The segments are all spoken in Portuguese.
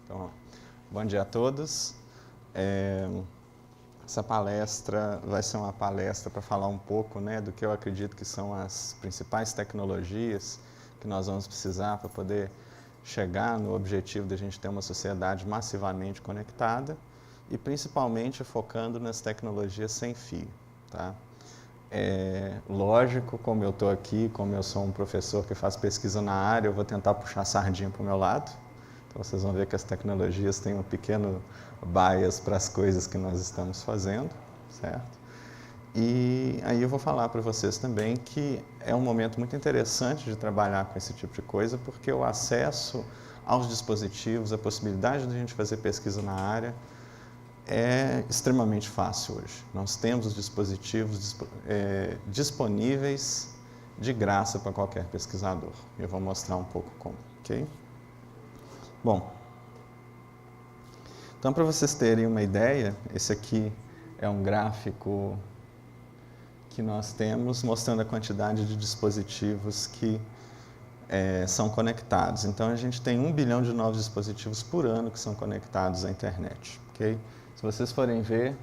Então, bom dia a todos. Essa palestra vai ser uma palestra para falar um pouco, do que eu acredito que são as principais tecnologias que nós vamos precisar para poder chegar no objetivo de a gente ter uma sociedade massivamente conectada e principalmente focando nas tecnologias sem fio, tá? Lógico, como eu estou aqui, como eu sou um professor que faz pesquisa na área, eu vou tentar puxar a sardinha para o meu lado. Então vocês vão ver que as tecnologias têm um pequeno bias para as coisas que nós estamos fazendo, certo? E aí eu vou falar para vocês também que é um momento muito interessante de trabalhar com esse tipo de coisa, porque o acesso aos dispositivos, a possibilidade de a gente fazer pesquisa na área é extremamente fácil hoje. Nós temos os dispositivos disponíveis de graça para qualquer pesquisador. Eu vou mostrar um pouco como, ok? Bom, então para vocês terem uma ideia, esse aqui é um gráfico que nós temos mostrando a quantidade de dispositivos que são conectados. Então a gente tem 1 bilhão de novos dispositivos por ano que são conectados à internet, ok? Se vocês forem ver,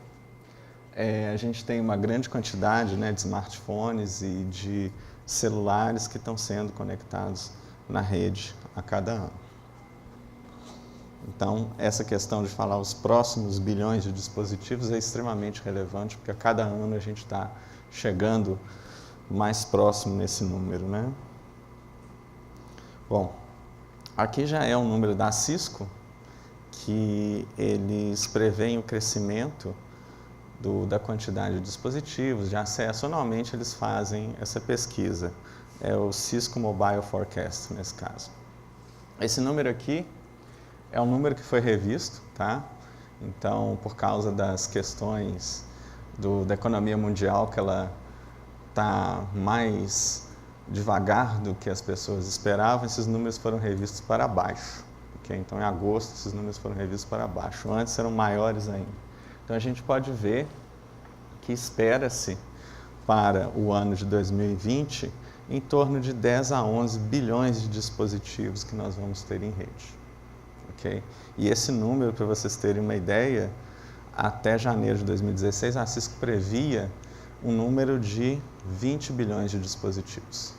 a gente tem uma grande quantidade de smartphones e de celulares que estão sendo conectados na rede a cada ano. Então, essa questão de falar os próximos bilhões de dispositivos é extremamente relevante, porque a cada ano a gente está chegando mais próximo nesse número, né? Bom, aqui já é um número da Cisco, que eles preveem o crescimento da quantidade de dispositivos, de acesso. Anualmente eles fazem essa pesquisa, é o Cisco Mobile Forecast nesse caso. Esse número aqui é um número que foi revisto, tá? Então, por causa das questões da economia mundial, que ela está mais devagar do que as pessoas esperavam, esses números foram revistos para baixo. Okay? Então, em agosto, esses números foram revistos para baixo. Antes eram maiores ainda. Então, a gente pode ver que espera-se para o ano de 2020 em torno de 10 a 11 bilhões de dispositivos que nós vamos ter em rede. Okay? E esse número, para vocês terem uma ideia, até janeiro de 2016, a Cisco previa um número de 20 bilhões de dispositivos.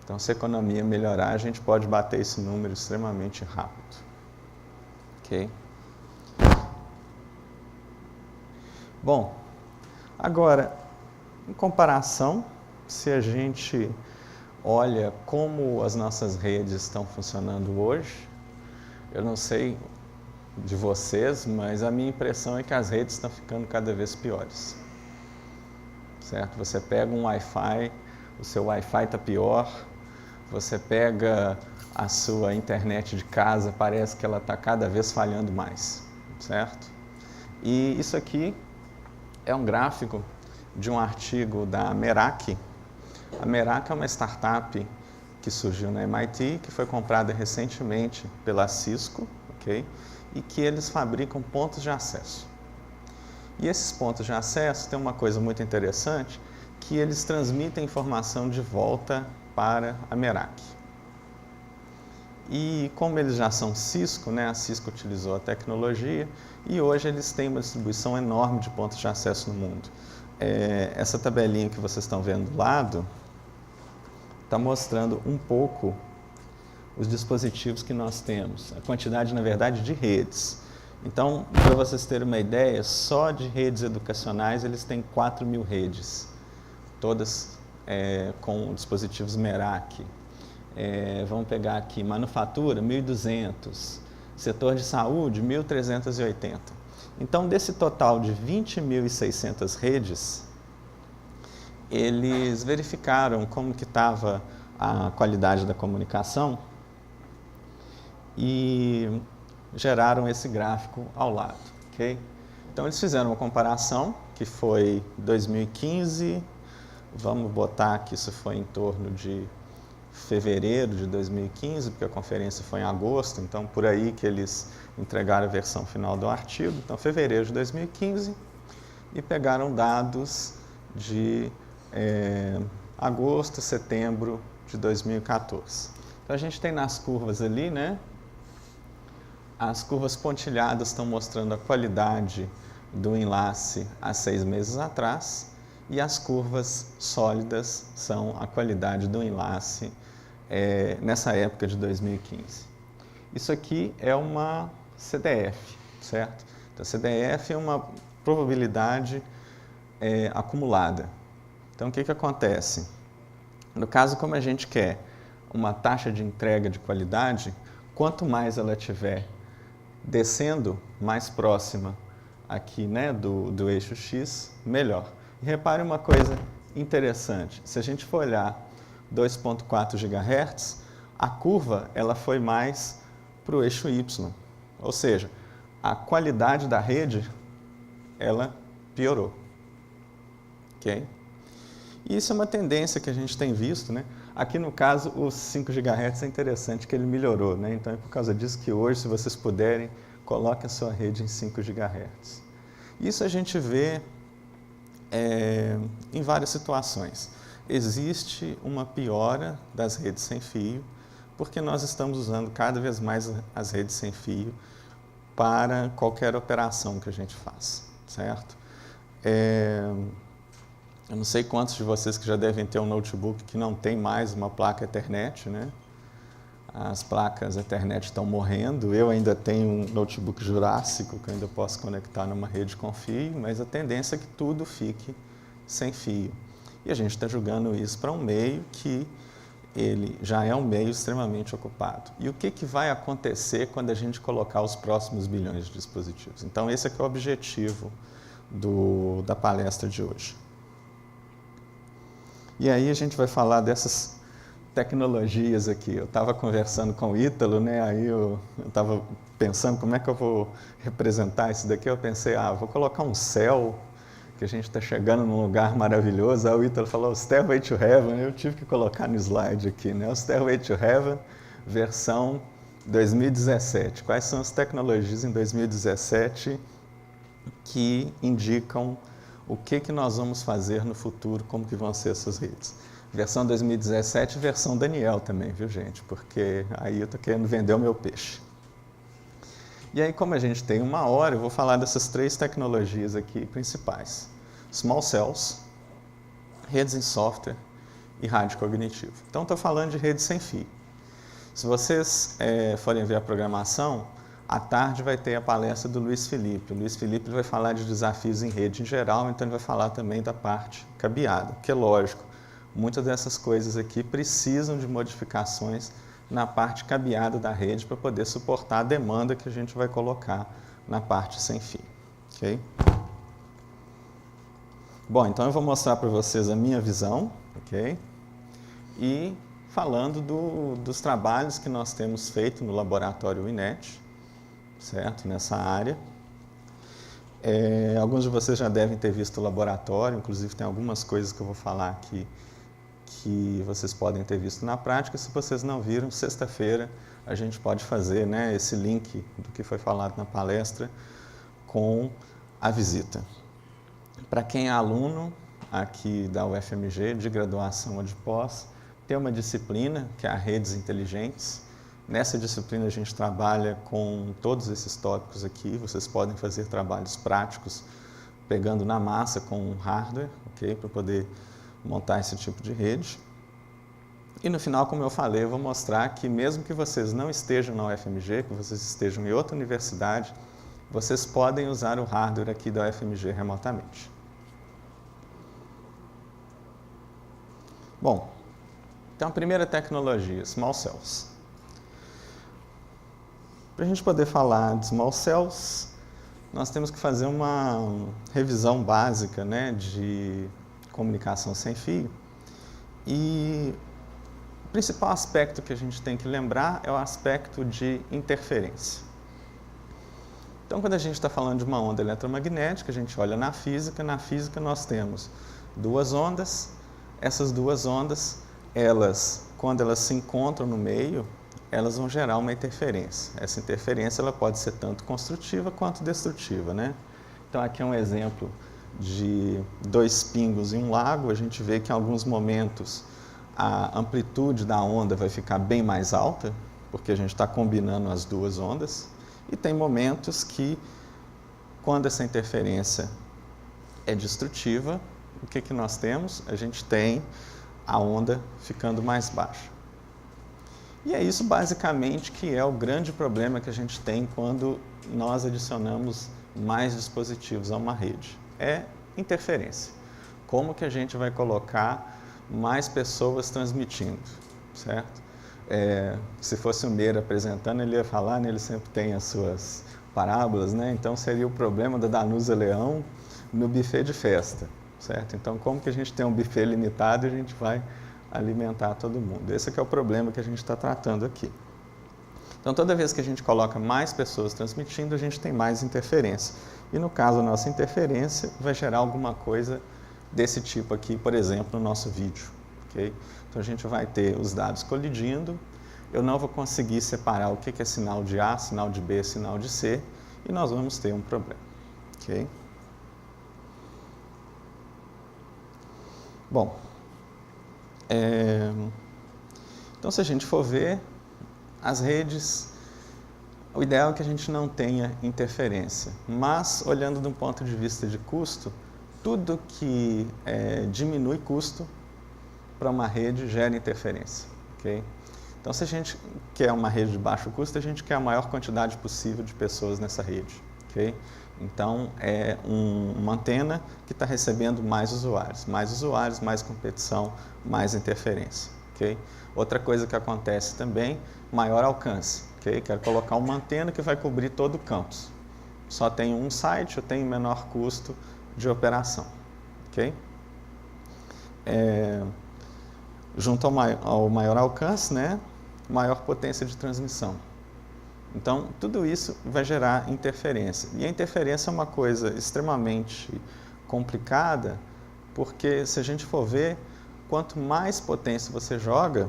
Então, se a economia melhorar, a gente pode bater esse número extremamente rápido. Ok? Bom, agora, em comparação, se a gente olha como as nossas redes estão funcionando hoje, eu não sei de vocês, mas a minha impressão é que as redes estão ficando cada vez piores. Certo? Você pega um Wi-Fi, o seu Wi-Fi está pior, você pega a sua internet de casa, parece que ela está cada vez falhando mais, certo? E isso aqui é um gráfico de um artigo da Meraki. A Meraki é uma startup que surgiu na MIT, que foi comprada recentemente pela Cisco, ok? E que eles fabricam pontos de acesso. E esses pontos de acesso têm uma coisa muito interessante, que eles transmitem informação de volta para a Meraki. E como eles já são Cisco, a Cisco utilizou a tecnologia e hoje eles têm uma distribuição enorme de pontos de acesso no mundo. Essa tabelinha que vocês estão vendo do lado está mostrando um pouco os dispositivos que nós temos, a quantidade, na verdade, de redes. Então, para vocês terem uma ideia, só de redes educacionais eles têm 4.000 redes, todas com dispositivos Meraki. Vamos pegar aqui, manufatura, 1.200, setor de saúde, 1.380. Então, desse total de 20.600 redes, eles verificaram como que estava a qualidade da comunicação e geraram esse gráfico ao lado, ok? Então, eles fizeram uma comparação, que foi 2015, vamos botar que isso foi em torno de fevereiro de 2015, porque a conferência foi em agosto, então por aí que eles entregaram a versão final do artigo, então fevereiro de 2015, e pegaram dados de agosto, setembro de 2014. Então a gente tem nas curvas ali, As curvas pontilhadas estão mostrando a qualidade do enlace há 6 meses atrás e as curvas sólidas são a qualidade do enlace nessa época de 2015. Isso aqui é uma CDF, certo? Então, CDF é uma probabilidade acumulada. Então, o que acontece? No caso, como a gente quer uma taxa de entrega de qualidade, quanto mais ela estiver descendo mais próxima aqui, né, do eixo X, melhor. E repare uma coisa interessante, se a gente for olhar 2.4 GHz, a curva ela foi mais para o eixo Y, ou seja, a qualidade da rede ela piorou. Ok? E isso é uma tendência que a gente tem visto, né? Aqui no caso, os 5 GHz é interessante que ele melhorou, né? Então é por causa disso que hoje, se vocês puderem, coloquem a sua rede em 5 GHz. Isso a gente vê em várias situações. Existe uma piora das redes sem fio, porque nós estamos usando cada vez mais as redes sem fio para qualquer operação que a gente faça, certo? Eu não sei quantos de vocês que já devem ter um notebook que não tem mais uma placa Ethernet, né? As placas Ethernet estão morrendo. Eu ainda tenho um notebook jurássico que eu ainda posso conectar numa rede com fio, mas a tendência é que tudo fique sem fio. E a gente está jogando isso para um meio que ele já é um meio extremamente ocupado. E o que vai acontecer quando a gente colocar os próximos bilhões de dispositivos? Então, esse aqui é o objetivo da palestra de hoje. E aí a gente vai falar dessas tecnologias aqui. Eu estava conversando com o Ítalo, né? Aí eu estava pensando como é que eu vou representar isso daqui. Eu pensei, vou colocar um céu, que a gente está chegando num lugar maravilhoso. Aí o Ítalo falou, Stairway to Heaven. Eu tive que colocar no slide aqui, né? O Stairway to Heaven, versão 2017. Quais são as tecnologias em 2017 que indicam o que nós vamos fazer no futuro, como que vão ser essas redes. Versão 2017 e versão Daniel também, viu, gente? Porque aí eu estou querendo vender o meu peixe. E aí, como a gente tem 1 hora, eu vou falar dessas 3 tecnologias aqui principais. Small Cells, redes em software e rádio cognitivo. Então, estou falando de rede sem fio. Se vocês forem ver a programação, à tarde vai ter a palestra do Luiz Felipe. O Luiz Felipe vai falar de desafios em rede em geral, então ele vai falar também da parte cabeada, que é lógico, muitas dessas coisas aqui precisam de modificações na parte cabeada da rede para poder suportar a demanda que a gente vai colocar na parte sem fio. Okay? Bom, então eu vou mostrar para vocês a minha visão, ok? E falando dos trabalhos que nós temos feito no laboratório INET, certo? Nessa área. Alguns de vocês já devem ter visto o laboratório, inclusive tem algumas coisas que eu vou falar aqui que vocês podem ter visto na prática. Se vocês não viram, sexta-feira a gente pode fazer, né, esse link do que foi falado na palestra com a visita. Para quem é aluno aqui da UFMG, de graduação ou de pós, tem uma disciplina que é a Redes Inteligentes. Nessa disciplina a gente trabalha com todos esses tópicos aqui. Vocês podem fazer trabalhos práticos pegando na massa com um hardware, ok? Para poder montar esse tipo de rede. E no final, como eu falei, eu vou mostrar que mesmo que vocês não estejam na UFMG, que vocês estejam em outra universidade, vocês podem usar o hardware aqui da UFMG remotamente. Bom, então a primeira tecnologia, Small Cells. Para a gente poder falar de Small Cells, nós temos que fazer uma revisão básica, né, de comunicação sem fio. E o principal aspecto que a gente tem que lembrar é o aspecto de interferência. Então, quando a gente está falando de uma onda eletromagnética, a gente olha na física nós temos 2 ondas. Essas 2 ondas, quando elas se encontram no meio, elas vão gerar uma interferência. Essa interferência ela pode ser tanto construtiva quanto destrutiva, né? Então, aqui é um exemplo de 2 pingos em um lago. A gente vê que em alguns momentos a amplitude da onda vai ficar bem mais alta, porque a gente está combinando as 2 ondas. E tem momentos que, quando essa interferência é destrutiva, o que nós temos? A gente tem a onda ficando mais baixa. E é isso basicamente que é o grande problema que a gente tem quando nós adicionamos mais dispositivos a uma rede. É interferência. Como que a gente vai colocar mais pessoas transmitindo, certo? Se fosse o Meira apresentando, ele ia falar, né, ele sempre tem as suas parábolas, né? Então seria o problema da Danusa Leão no buffet de festa, certo? Então como que a gente tem um buffet limitado e a gente vai alimentar todo mundo? Esse é o problema que a gente está tratando aqui. Então toda vez que a gente coloca mais pessoas transmitindo, a gente tem mais interferência. E no caso, a nossa interferência vai gerar alguma coisa desse tipo aqui, por exemplo, no nosso vídeo. Okay? Então a gente vai ter os dados colidindo, eu não vou conseguir separar o que é sinal de A, sinal de B, sinal de C, e nós vamos ter um problema. Okay? Bom, então se a gente for ver, as redes, o ideal é que a gente não tenha interferência, mas olhando de um ponto de vista de custo, tudo que diminui custo para uma rede gera interferência. Okay? Então se a gente quer uma rede de baixo custo, a gente quer a maior quantidade possível de pessoas nessa rede. Okay? Então é uma antena que está recebendo mais usuários, mais competição, mais interferência. Okay? Outra coisa que acontece também, maior alcance. Okay? Quero colocar uma antena que vai cobrir todo o campus. Só tem um site, eu tenho menor custo de operação. Okay? Junto ao maior alcance, né, maior potência de transmissão. Então, tudo isso vai gerar interferência. E a interferência é uma coisa extremamente complicada, porque se a gente for ver, quanto mais potência você joga,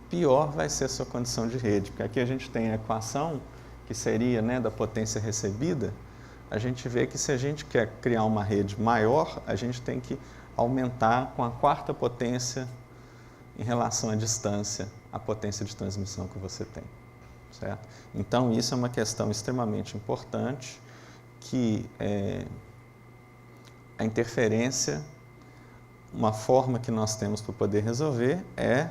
pior vai ser a sua condição de rede. Porque aqui a gente tem a equação, que seria, né, da potência recebida. A gente vê que se a gente quer criar uma rede maior, a gente tem que aumentar com a quarta potência em relação à distância, a potência de transmissão que você tem. Certo? Então, isso é uma questão extremamente importante, que a interferência, uma forma que nós temos para poder resolver é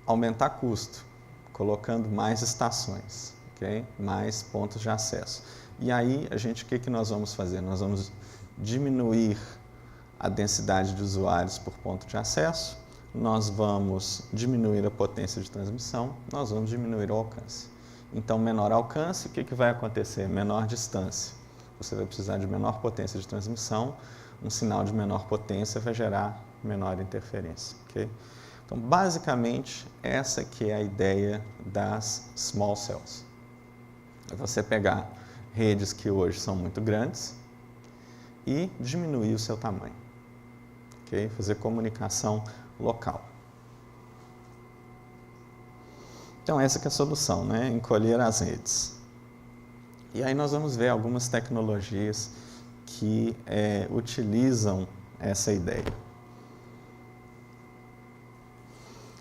aumentar custo, colocando mais estações, okay? Mais pontos de acesso. E aí, o que nós vamos fazer? Nós vamos diminuir a densidade de usuários por ponto de acesso, nós vamos diminuir a potência de transmissão, nós vamos diminuir o alcance. Então, menor alcance, o que vai acontecer? Menor distância. Você vai precisar de menor potência de transmissão, um sinal de menor potência vai gerar menor interferência. Okay? Então, basicamente, essa que é a ideia das small cells. É você pegar redes que hoje são muito grandes e diminuir o seu tamanho. Okay? Fazer comunicação local. Então, essa que é a solução, né? Encolher as redes. E aí nós vamos ver algumas tecnologias que utilizam essa ideia.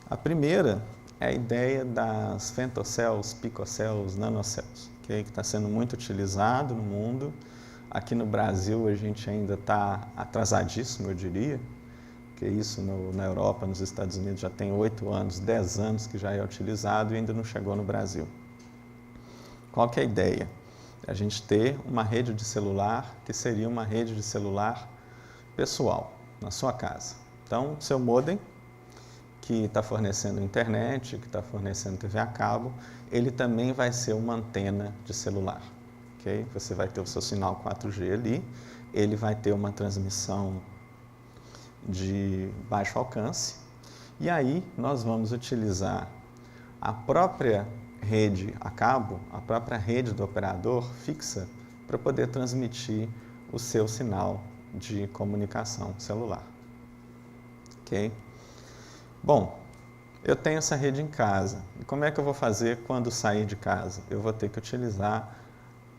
A primeira é a ideia das femtocells, picocells, nanocells, okay? Que está sendo muito utilizado no mundo. Aqui no Brasil a gente ainda está atrasadíssimo, eu diria. Que isso na Europa, nos Estados Unidos, já tem 8 anos, 10 anos que já é utilizado e ainda não chegou no Brasil. Qual que é a ideia? A gente ter uma rede de celular que seria uma rede de celular pessoal, na sua casa. Então, seu modem, que está fornecendo internet, que está fornecendo TV a cabo, ele também vai ser uma antena de celular. Okay? Você vai ter o seu sinal 4G ali, ele vai ter uma transmissão de baixo alcance, e aí nós vamos utilizar a própria rede a cabo, a própria rede do operador fixa, para poder transmitir o seu sinal de comunicação celular. Ok? Bom, eu tenho essa rede em casa, e como é que eu vou fazer quando sair de casa? Eu vou ter que utilizar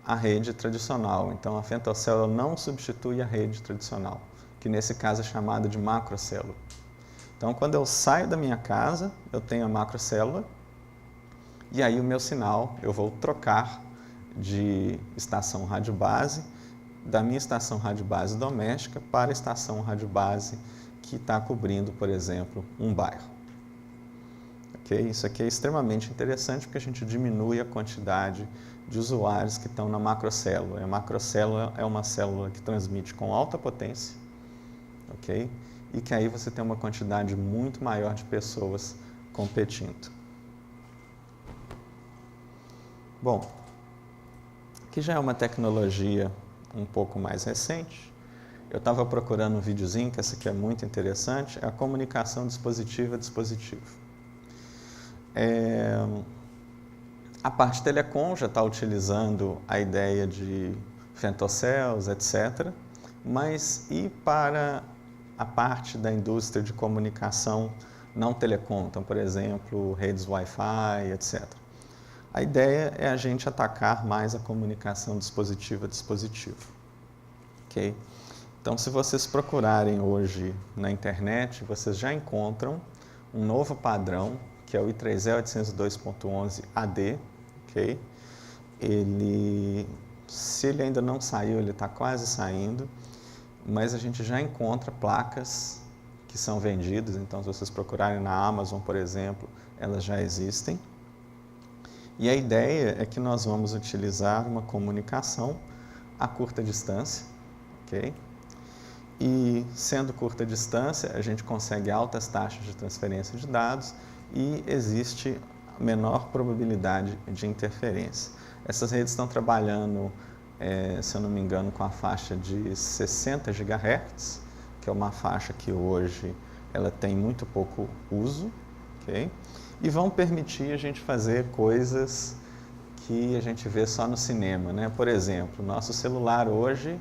a rede tradicional, então a femtocélula não substitui a rede tradicional, que nesse caso é chamada de macrocélula. Então, quando eu saio da minha casa, eu tenho a macrocélula, e aí o meu sinal, eu vou trocar de estação rádio base, da minha estação rádio base doméstica para a estação rádio base que está cobrindo, por exemplo, um bairro. Okay? Isso aqui é extremamente interessante porque a gente diminui a quantidade de usuários que estão na macrocélula. A macrocélula é uma célula que transmite com alta potência, okay? E que aí você tem uma quantidade muito maior de pessoas competindo. Bom, aqui já é uma tecnologia um pouco mais recente. Eu estava procurando um videozinho, que essa aqui é muito interessante, é a comunicação dispositivo a dispositivo. A parte telecom já está utilizando a ideia de femtocells, etc. Mas e para a parte da indústria de comunicação não telecom, então, por exemplo, redes Wi-Fi, etc. A ideia é a gente atacar mais a comunicação dispositivo a dispositivo. Okay? Então, se vocês procurarem hoje na internet, vocês já encontram um novo padrão, que é o I3E 802.11 AD. Okay? Se ele ainda não saiu, ele está quase saindo, mas a gente já encontra placas que são vendidas. Então, se vocês procurarem na Amazon, por exemplo, elas já existem. E a ideia é que nós vamos utilizar uma comunicação a curta distância, ok? E sendo curta distância, a gente consegue altas taxas de transferência de dados e existe menor probabilidade de interferência. Essas redes estão trabalhando, se eu não me engano, com a faixa de 60 GHz, que é uma faixa que hoje ela tem muito pouco uso, ok? E vão permitir a gente fazer coisas que a gente vê só no cinema, né? Por exemplo, nosso celular hoje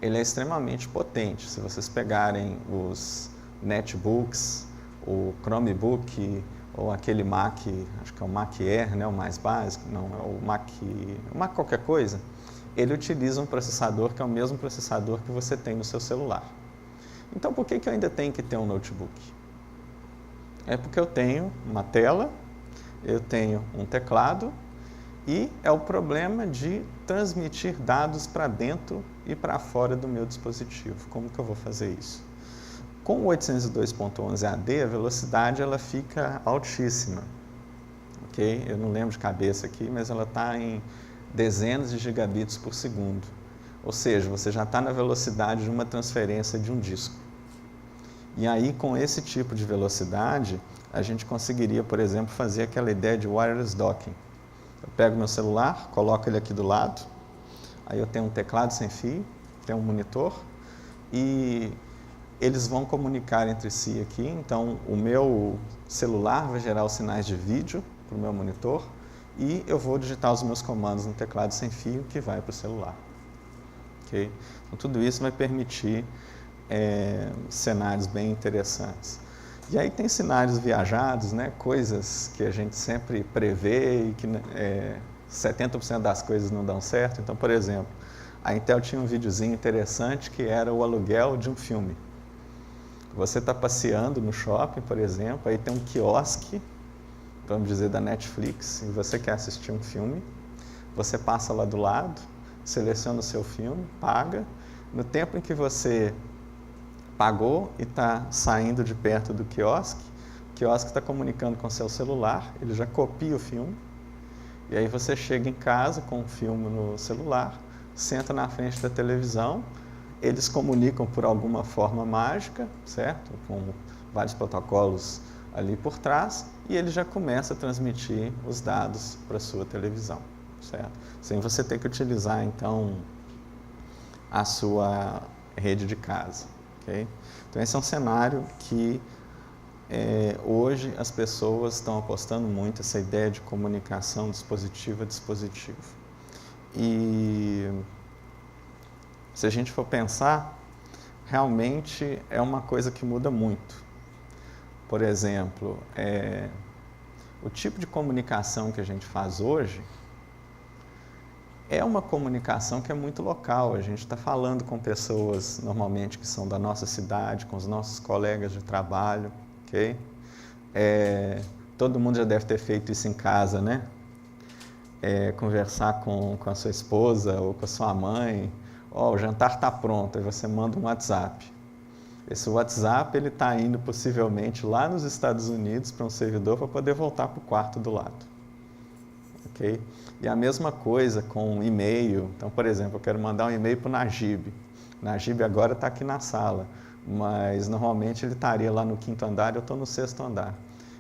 ele é extremamente potente. Se vocês pegarem os netbooks, o Chromebook ou aquele Mac, acho que é o Mac Air, né, o mais básico, não, é o Mac qualquer coisa, ele utiliza um processador que é o mesmo processador que você tem no seu celular. Então, por que eu ainda tenho que ter um notebook? É porque eu tenho uma tela, eu tenho um teclado e é o problema de transmitir dados para dentro e para fora do meu dispositivo. Como que eu vou fazer isso? Com o 802.11 AD, a velocidade ela fica altíssima. Okay? Eu não lembro de cabeça aqui, mas ela está em dezenas de gigabits por segundo. Ou seja, você já está na velocidade de uma transferência de um disco. E aí, com esse tipo de velocidade, a gente conseguiria, por exemplo, fazer aquela ideia de wireless docking. Eu pego meu celular, coloco ele aqui do lado, aí eu tenho um teclado sem fio, tenho um monitor, e eles vão comunicar entre si aqui. Então, o meu celular vai gerar os sinais de vídeo para o meu monitor, e eu vou digitar os meus comandos no teclado sem fio que vai para o celular. Okay? Então, tudo isso vai permitir cenários bem interessantes. E aí tem cenários viajados, né? Coisas que a gente sempre prevê e que 70% das coisas não dão certo. Então, por exemplo, a Intel tinha um videozinho interessante que era o aluguel de um filme. Você está passeando no shopping, por exemplo, aí tem um quiosque, vamos dizer, da Netflix, e você quer assistir um filme, você passa lá do lado, seleciona o seu filme, paga. No tempo em que você pagou e está saindo de perto do quiosque, o quiosque está comunicando com o seu celular, ele já copia o filme, e aí você chega em casa com o filme no celular, senta na frente da televisão, eles comunicam por alguma forma mágica, certo? Com vários protocolos ali por trás, e ele já começa a transmitir os dados para a sua televisão, certo? Sem você ter que utilizar, então, a sua rede de casa. Okay? Então, esse é um cenário que hoje as pessoas estão apostando muito, essa ideia de comunicação dispositivo a dispositivo. E se a gente for pensar, realmente é uma coisa que muda muito. Por exemplo, o tipo de comunicação que a gente faz hoje é uma comunicação que é muito local. A gente está falando com pessoas, normalmente, que são da nossa cidade, com os nossos colegas de trabalho, ok? Todo mundo já deve ter feito isso em casa, né? conversar com a sua esposa ou com a sua mãe, o jantar está pronto, aí você manda um WhatsApp. Esse WhatsApp ele está indo possivelmente lá nos Estados Unidos para um servidor para poder voltar para o quarto do lado. Okay? E a mesma coisa com um e-mail. Então, por exemplo, eu quero mandar um e-mail para o Najib. O Najib agora está aqui na sala, mas normalmente ele estaria lá no 5º andar e eu estou no 6º andar.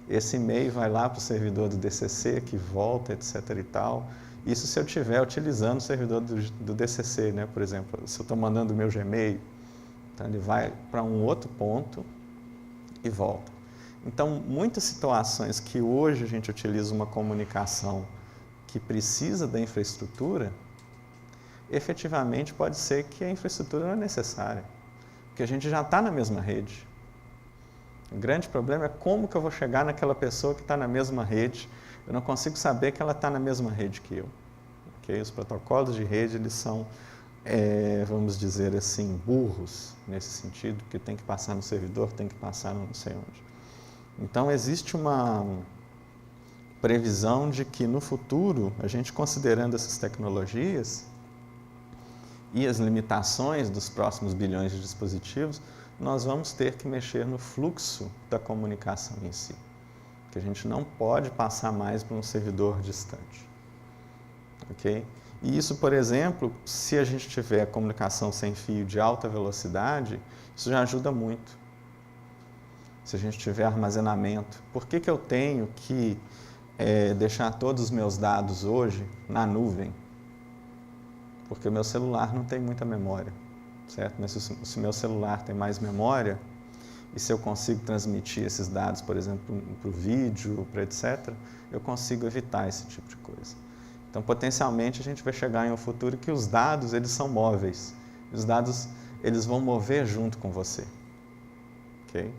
Esse e-mail vai lá para o servidor do DCC, que volta, etc. e tal. Isso se eu estiver utilizando o servidor do DCC, né? Por exemplo, se eu estou mandando o meu Gmail, então ele vai para um outro ponto e volta. Então, muitas situações que hoje a gente utiliza uma comunicação que precisa da infraestrutura, efetivamente pode ser que a infraestrutura não é necessária, porque a gente já está na mesma rede. O grande problema é como que eu vou chegar naquela pessoa que está na mesma rede. Eu não consigo saber que ela está na mesma rede que eu. Okay? Os protocolos de rede, eles são, vamos dizer assim, burros nesse sentido, porque tem que passar no servidor, tem que passar não sei onde. Então, existe uma previsão de que no futuro, a gente considerando essas tecnologias e as limitações dos próximos bilhões de dispositivos, nós vamos ter que mexer no fluxo da comunicação em si, que a gente não pode passar mais para um servidor distante. Okay? E isso, por exemplo, se a gente tiver comunicação sem fio de alta velocidade, isso já ajuda muito. Se a gente tiver armazenamento, por que eu tenho que deixar todos os meus dados hoje na nuvem? Porque o meu celular não tem muita memória, certo? Mas se o meu celular tem mais memória, e se eu consigo transmitir esses dados, por exemplo, para o vídeo, para etc., eu consigo evitar esse tipo de coisa. Então, potencialmente, a gente vai chegar em um futuro que os dados, eles são móveis. Os dados, eles vão mover junto com você. Okay?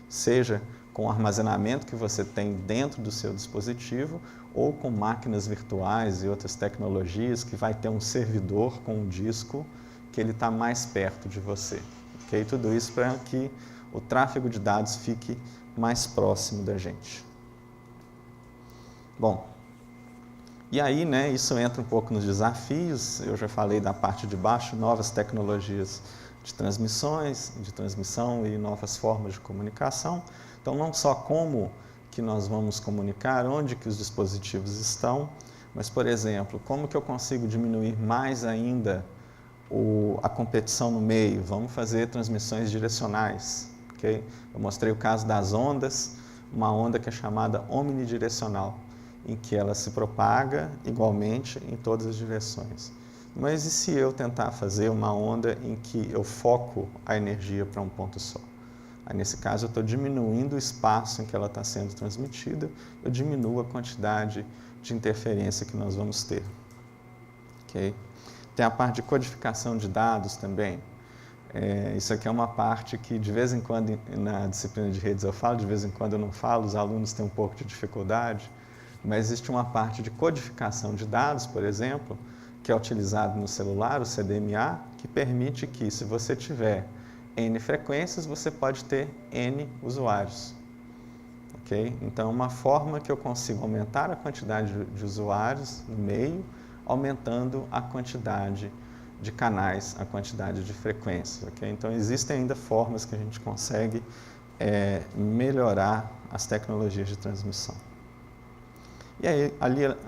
Seja com o armazenamento que você tem dentro do seu dispositivo ou com máquinas virtuais e outras tecnologias que vai ter um servidor com um disco que ele está mais perto de você. Okay? Tudo isso para que o tráfego de dados fique mais próximo da gente. Bom, e aí, né, isso entra um pouco nos desafios. Eu já falei da parte de baixo, novas tecnologias de transmissão e novas formas de comunicação. Então, não só como que nós vamos comunicar, onde que os dispositivos estão, mas, por exemplo, como que eu consigo diminuir mais ainda a competição no meio. Vamos fazer transmissões direcionais. Okay? Eu mostrei o caso das ondas, uma onda que é chamada omnidirecional, em que ela se propaga igualmente em todas as direções. Mas e se eu tentar fazer uma onda em que eu foco a energia para um ponto só? Aí, nesse caso, eu estou diminuindo o espaço em que ela está sendo transmitida, eu diminuo a quantidade de interferência que nós vamos ter. Okay? Tem a parte de codificação de dados também. Isso aqui é uma parte que, de vez em quando, na disciplina de redes eu falo, de vez em quando eu não falo, os alunos têm um pouco de dificuldade, mas existe uma parte de codificação de dados, por exemplo, que é utilizado no celular, o CDMA, que permite que, se você tiver N frequências, você pode ter N usuários. Okay? Então, uma forma que eu consigo aumentar a quantidade de usuários no meio, aumentando a quantidade de canais, a quantidade de frequências. Okay? Então, existem ainda formas que a gente consegue melhorar as tecnologias de transmissão. E aí,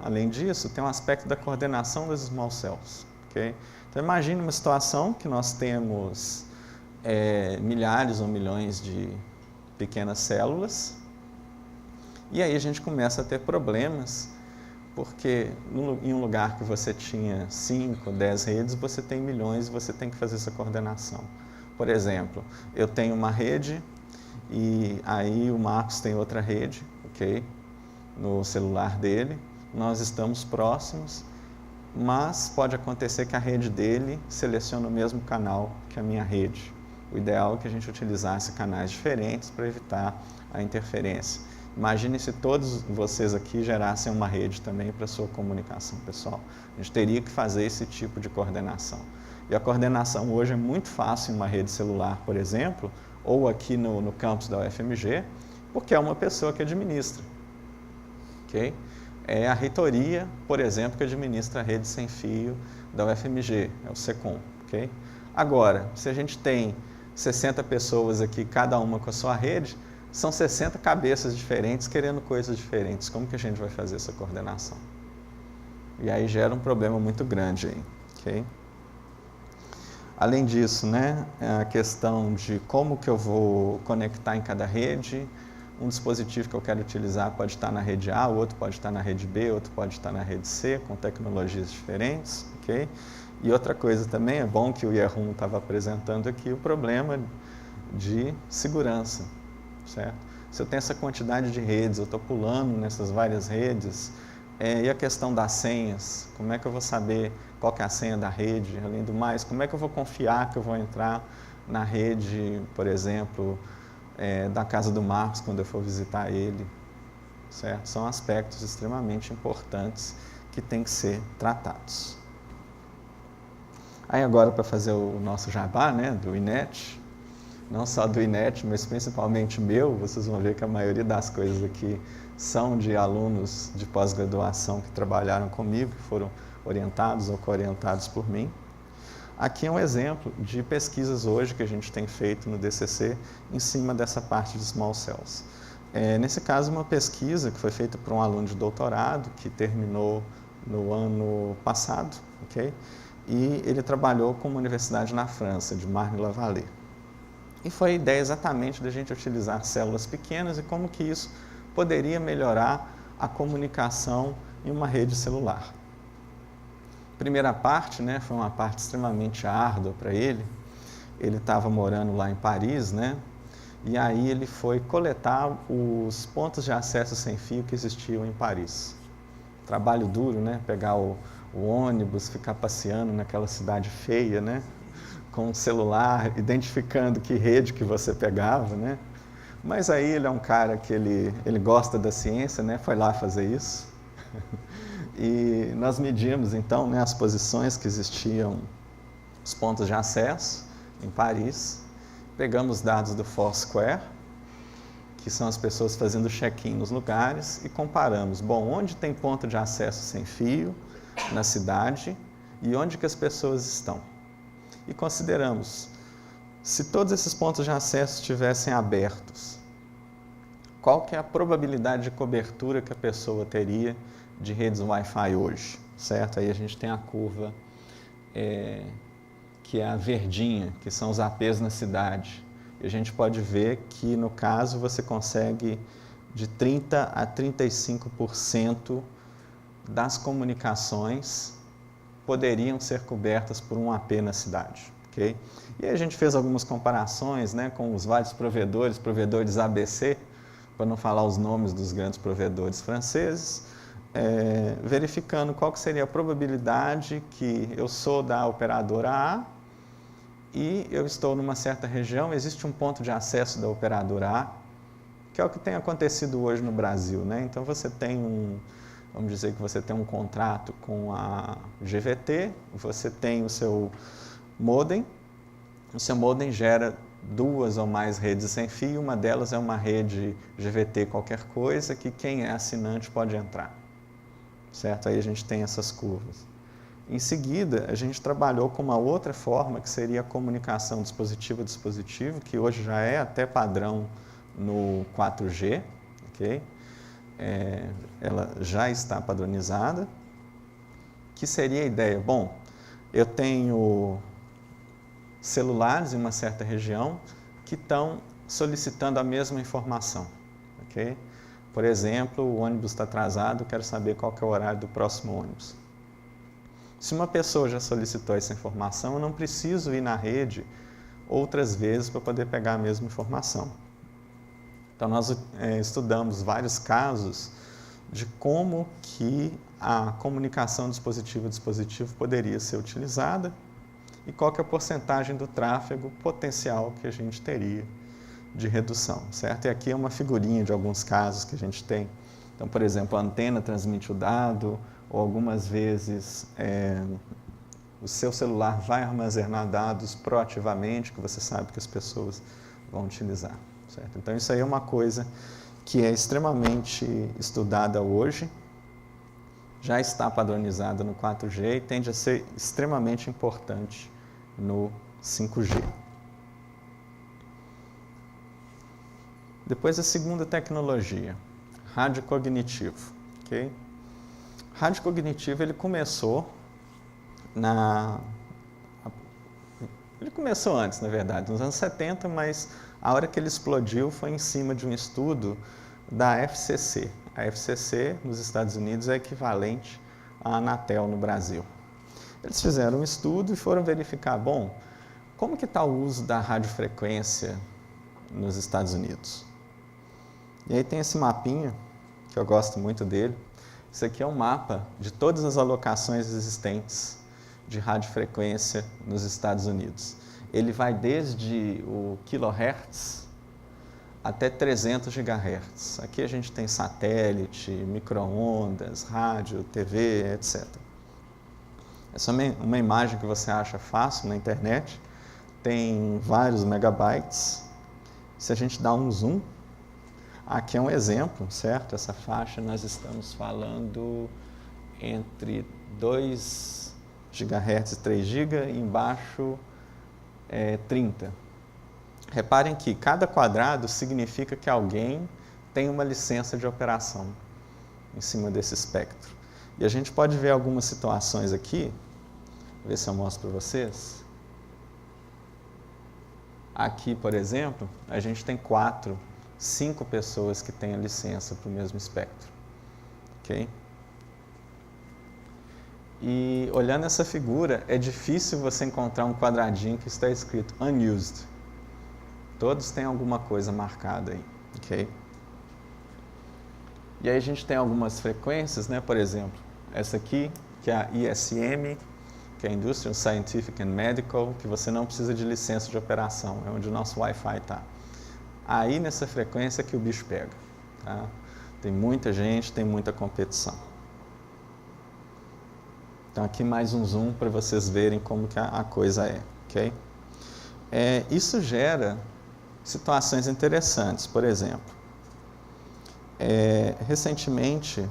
além disso, tem um aspecto da coordenação das small cells. Okay? Então, imagine uma situação que nós temos milhares ou milhões de pequenas células, e aí a gente começa a ter problemas, porque em um lugar que você tinha 5, 10 redes, você tem milhões e você tem que fazer essa coordenação. Por exemplo, eu tenho uma rede e aí o Marcos tem outra rede, ok? No celular dele, nós estamos próximos, mas pode acontecer que a rede dele selecione o mesmo canal que a minha rede. O ideal é que a gente utilizasse canais diferentes para evitar a interferência. Imagine se todos vocês aqui gerassem uma rede também para a sua comunicação pessoal. A gente teria que fazer esse tipo de coordenação. E a coordenação hoje é muito fácil em uma rede celular, por exemplo, ou aqui no campus da UFMG, porque é uma pessoa que administra. Okay? é a reitoria, por exemplo, que administra a rede sem fio da UFMG, é o SECOM, ok? Agora, se a gente tem 60 pessoas aqui, cada uma com a sua rede, são 60 cabeças diferentes querendo coisas diferentes. Como que a gente vai fazer essa coordenação? E aí gera um problema muito grande aí, ok? Além disso, né, a questão de como que eu vou conectar em cada rede. Um dispositivo que eu quero utilizar pode estar na rede A, o outro pode estar na rede B, outro pode estar na rede C, com tecnologias diferentes, ok? E outra coisa também, é bom que o Yerhun estava apresentando aqui, o problema de segurança, certo? Se eu tenho essa quantidade de redes, eu estou pulando nessas várias redes, e a questão das senhas, como é que eu vou saber qual que é a senha da rede? Além do mais, como é que eu vou confiar que eu vou entrar na rede, por exemplo, da casa do Marcos quando eu for visitar ele, certo? São aspectos extremamente importantes que têm que ser tratados. Aí agora, para fazer o nosso jabá, né, do INET, não só do INET, mas principalmente meu, vocês vão ver que a maioria das coisas aqui são de alunos de pós-graduação que trabalharam comigo, que foram orientados ou co-orientados por mim. Aqui é um exemplo de pesquisas hoje que a gente tem feito no DCC em cima dessa parte de small cells. Nesse caso, uma pesquisa que foi feita por um aluno de doutorado que terminou no ano passado, ok? E ele trabalhou com uma universidade na França, de Marne-la-Vallée. E foi a ideia exatamente da gente utilizar células pequenas e como que isso poderia melhorar a comunicação em uma rede celular. A primeira parte, né, foi uma parte extremamente árdua para ele. Ele estava morando lá em Paris, né, e aí ele foi coletar os pontos de acesso sem fio que existiam em Paris. Trabalho duro, né, pegar o ônibus, ficar passeando naquela cidade feia, né, com o celular, identificando que rede que você pegava, né. Mas aí ele é um cara que ele gosta da ciência, né, foi lá fazer isso. E nós medimos, então, né, as posições que existiam, os pontos de acesso em Paris. Pegamos dados do Foursquare, que são as pessoas fazendo check-in nos lugares, e comparamos, bom, onde tem ponto de acesso sem fio na cidade e onde que as pessoas estão. E consideramos, se todos esses pontos de acesso estivessem abertos, qual que é a probabilidade de cobertura que a pessoa teria de redes Wi-Fi hoje, certo? Aí a gente tem a curva que é a verdinha, que são os APs na cidade. E a gente pode ver que, no caso, você consegue de 30% a 35% das comunicações poderiam ser cobertas por um AP na cidade, ok? E aí a gente fez algumas comparações, né, com os vários provedores ABC, para não falar os nomes dos grandes provedores franceses, verificando qual que seria a probabilidade que eu sou da operadora A e eu estou numa certa região, existe um ponto de acesso da operadora A, que é o que tem acontecido hoje no Brasil, né? Então você tem vamos dizer que você tem um contrato com a GVT, você tem o seu modem gera duas ou mais redes sem fio, uma delas é uma rede GVT qualquer coisa, que quem é assinante pode entrar, certo? Aí a gente tem essas curvas. Em seguida, a gente trabalhou com uma outra forma, que seria a comunicação dispositivo a dispositivo, que hoje já é até padrão no 4G, ok? Ela já está padronizada. Que seria a ideia? Bom, eu tenho celulares em uma certa região que estão solicitando a mesma informação, ok? Por exemplo, o ônibus está atrasado, quero saber qual que é o horário do próximo ônibus. Se uma pessoa já solicitou essa informação, eu não preciso ir na rede outras vezes para poder pegar a mesma informação. Então, nós estudamos vários casos de como que a comunicação dispositivo a dispositivo poderia ser utilizada e qual que é a porcentagem do tráfego potencial que a gente teria de redução, certo? E aqui é uma figurinha de alguns casos que a gente tem. Então, por exemplo, a antena transmite o dado, ou algumas vezes o seu celular vai armazenar dados proativamente, que você sabe que as pessoas vão utilizar, certo? Então, isso aí é uma coisa que é extremamente estudada hoje já está padronizada no 4G e tende a ser extremamente importante no 5G. Depois a segunda tecnologia, rádio cognitivo. Okay? Rádio cognitivo ele começou antes, na verdade, nos anos 70, mas a hora que ele explodiu foi em cima de um estudo da FCC. A FCC nos Estados Unidos é equivalente à Anatel no Brasil. Eles fizeram um estudo e foram verificar, bom, como que está o uso da radiofrequência nos Estados Unidos? E aí tem esse mapinha, que eu gosto muito dele. Isso aqui é um mapa de todas as alocações existentes de radiofrequência nos Estados Unidos. Ele vai desde o kHz até 300 GHz. Aqui a gente tem satélite, micro-ondas, rádio, TV, etc. Essa é uma imagem que você acha fácil na internet, tem vários megabytes. Se a gente dá um zoom, aqui é um exemplo, certo? Essa faixa nós estamos falando entre 2 GHz e 3 GB, e embaixo 30. Reparem que cada quadrado significa que alguém tem uma licença de operação em cima desse espectro. E a gente pode ver algumas situações aqui, vou ver se eu mostro para vocês. Aqui, por exemplo, a gente tem 5 pessoas que têm a licença para o mesmo espectro. Ok? E olhando essa figura, é difícil você encontrar um quadradinho que está escrito unused. Todos têm alguma coisa marcada aí. Ok? E aí a gente tem algumas frequências, né? Por exemplo, essa aqui, que é a ISM, que é a Industrial Scientific and Medical, que você não precisa de licença de operação, é onde o nosso Wi-Fi está. Aí nessa frequência que o bicho pega. Tá? Tem muita gente, tem muita competição. Então aqui mais um zoom para vocês verem como que a coisa é. Okay? Isso gera situações interessantes. Por exemplo, recentemente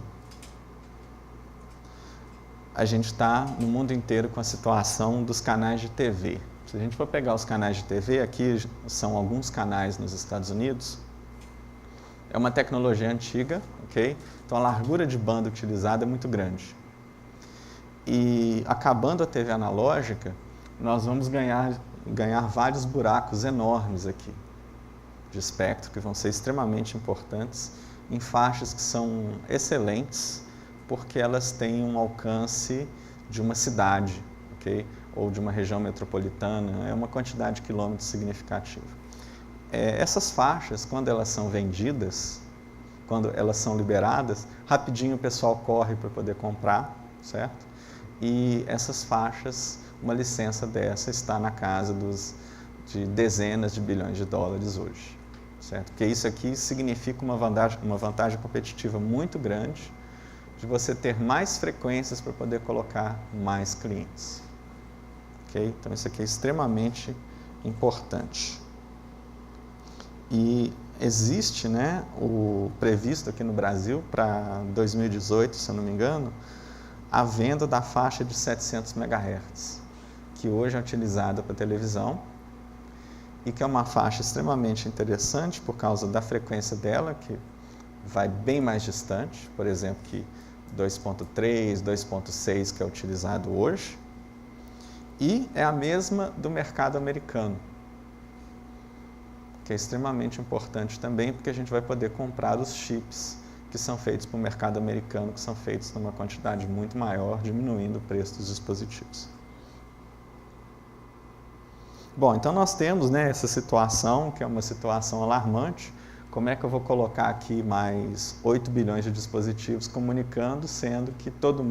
a gente está no mundo inteiro com a situação dos canais de TV. Se a gente for pegar os canais de TV, aqui são alguns canais nos Estados Unidos, é uma tecnologia antiga, ok? Então a largura de banda utilizada é muito grande. E acabando a TV analógica, nós vamos ganhar vários buracos enormes aqui de espectro, que vão ser extremamente importantes, em faixas que são excelentes, porque elas têm um alcance de uma cidade, ok? Ou de uma região metropolitana, é uma quantidade de quilômetros significativa. Essas faixas, quando elas são vendidas, quando elas são liberadas, rapidinho o pessoal corre para poder comprar, certo? E essas faixas, uma licença dessa está na casa de dezenas de bilhões de dólares hoje, certo? Porque isso aqui significa uma vantagem competitiva muito grande de você ter mais frequências para poder colocar mais clientes. Okay? Então isso aqui é extremamente importante. E existe, né, o previsto aqui no Brasil para 2018, se eu não me engano, a venda da faixa de 700 MHz, que hoje é utilizada para televisão e que é uma faixa extremamente interessante por causa da frequência dela, que vai bem mais distante, por exemplo, que 2.3, 2.6 que é utilizado hoje, e é a mesma do mercado americano, que é extremamente importante também, porque a gente vai poder comprar os chips que são feitos para o mercado americano, que são feitos numa quantidade muito maior, diminuindo o preço dos dispositivos. Bom, então nós temos, né, essa situação, que é uma situação alarmante. Como é que eu vou colocar aqui mais 8 bilhões de dispositivos comunicando, sendo que toda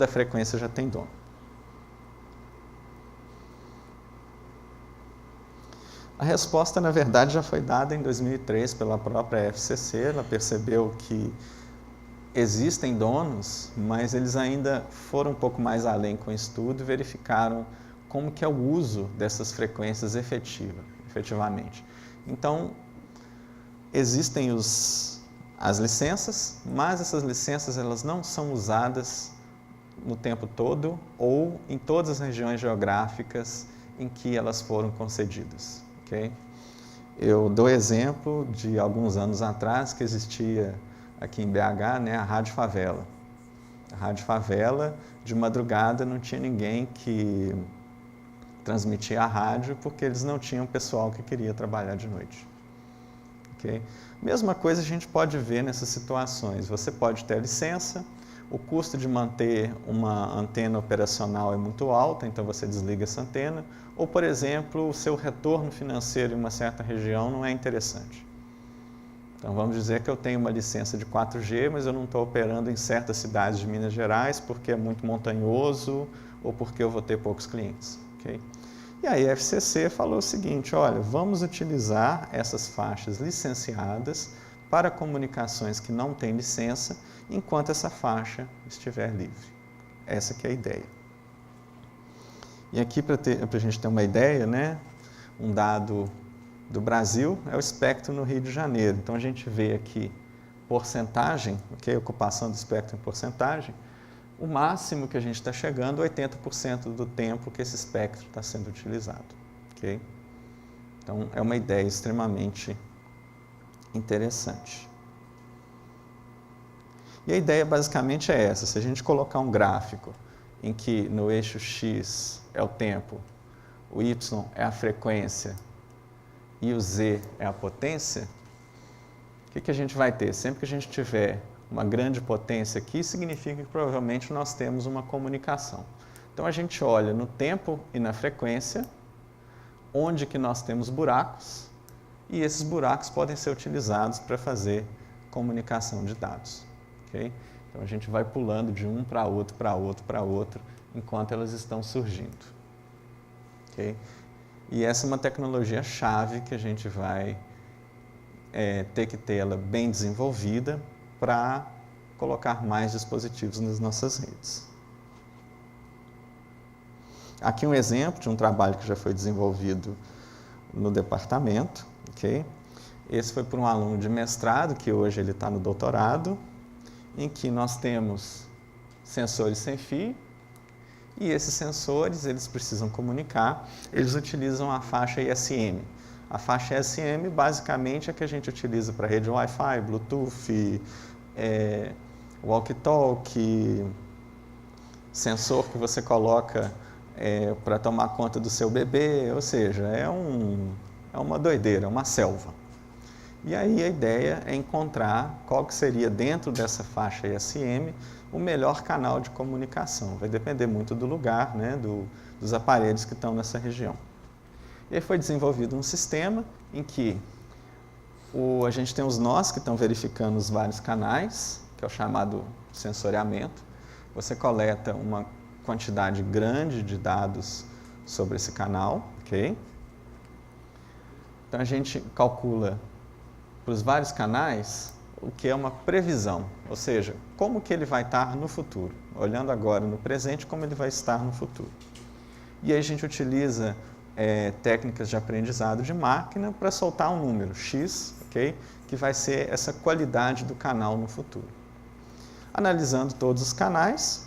a frequência já tem dono? A resposta, na verdade, já foi dada em 2003 pela própria FCC. Ela percebeu que existem donos, mas eles ainda foram um pouco mais além com o estudo e verificaram como que é o uso dessas frequências efetivamente. Então, existem as licenças, mas essas licenças elas não são usadas no tempo todo ou em todas as regiões geográficas em que elas foram concedidas. Okay? Eu dou exemplo de alguns anos atrás que existia aqui em BH, né, a Rádio Favela. A Rádio Favela, de madrugada, não tinha ninguém que transmitia a rádio porque eles não tinham pessoal que queria trabalhar de noite. Okay? Mesma coisa a gente pode ver nessas situações. Você pode ter a licença, o custo de manter uma antena operacional é muito alto, então você desliga essa antena, ou, por exemplo, o seu retorno financeiro em uma certa região não é interessante. Então, vamos dizer que eu tenho uma licença de 4G, mas eu não estou operando em certas cidades de Minas Gerais porque é muito montanhoso ou porque eu vou ter poucos clientes. Okay? E aí a FCC falou o seguinte, olha, vamos utilizar essas faixas licenciadas para comunicações que não têm licença, enquanto essa faixa estiver livre. Essa que é a ideia. E aqui, para a gente ter uma ideia, né, um dado do Brasil é o espectro no Rio de Janeiro. Então, a gente vê aqui porcentagem, okay, ocupação do espectro em porcentagem, o máximo que a gente está chegando é 80% do tempo que esse espectro está sendo utilizado. Okay? Então, é uma ideia extremamente interessante. E a ideia basicamente é essa, se a gente colocar um gráfico em que no eixo X é o tempo, o Y é a frequência e o Z é a potência, o que a gente vai ter? Sempre que a gente tiver uma grande potência aqui, significa que provavelmente nós temos uma comunicação. Então a gente olha no tempo e na frequência, onde que nós temos buracos, e esses buracos podem ser utilizados para fazer comunicação de dados. Okay? Então a gente vai pulando de um para outro, para outro, para outro, enquanto elas estão surgindo. Okay? E essa é uma tecnologia chave que a gente vai ter que ter ela bem desenvolvida para colocar mais dispositivos nas nossas redes. Aqui um exemplo de um trabalho que já foi desenvolvido no departamento. Okay? Esse foi por um aluno de mestrado, que hoje ele está no doutorado, em que nós temos sensores sem fio, e esses sensores, eles precisam comunicar, eles utilizam a faixa ISM. A faixa ISM, basicamente, é a que a gente utiliza para rede Wi-Fi, Bluetooth, walkie-talkie, sensor que você coloca para tomar conta do seu bebê, ou seja, é uma doideira, é uma selva. E aí a ideia é encontrar qual que seria, dentro dessa faixa ISM, o melhor canal de comunicação. Vai depender muito do lugar, né, dos aparelhos que estão nessa região. E aí foi desenvolvido um sistema em que a gente tem os nós que estão verificando os vários canais, que é o chamado sensoriamento. Você coleta uma quantidade grande de dados sobre esse canal. Okay? Então a gente calcula para os vários canais o que é uma previsão, ou seja, como que ele vai estar no futuro, olhando agora no presente, como ele vai estar no futuro. E aí a gente utiliza técnicas de aprendizado de máquina para soltar um número X, okay, que vai ser essa qualidade do canal no futuro. Analisando todos os canais,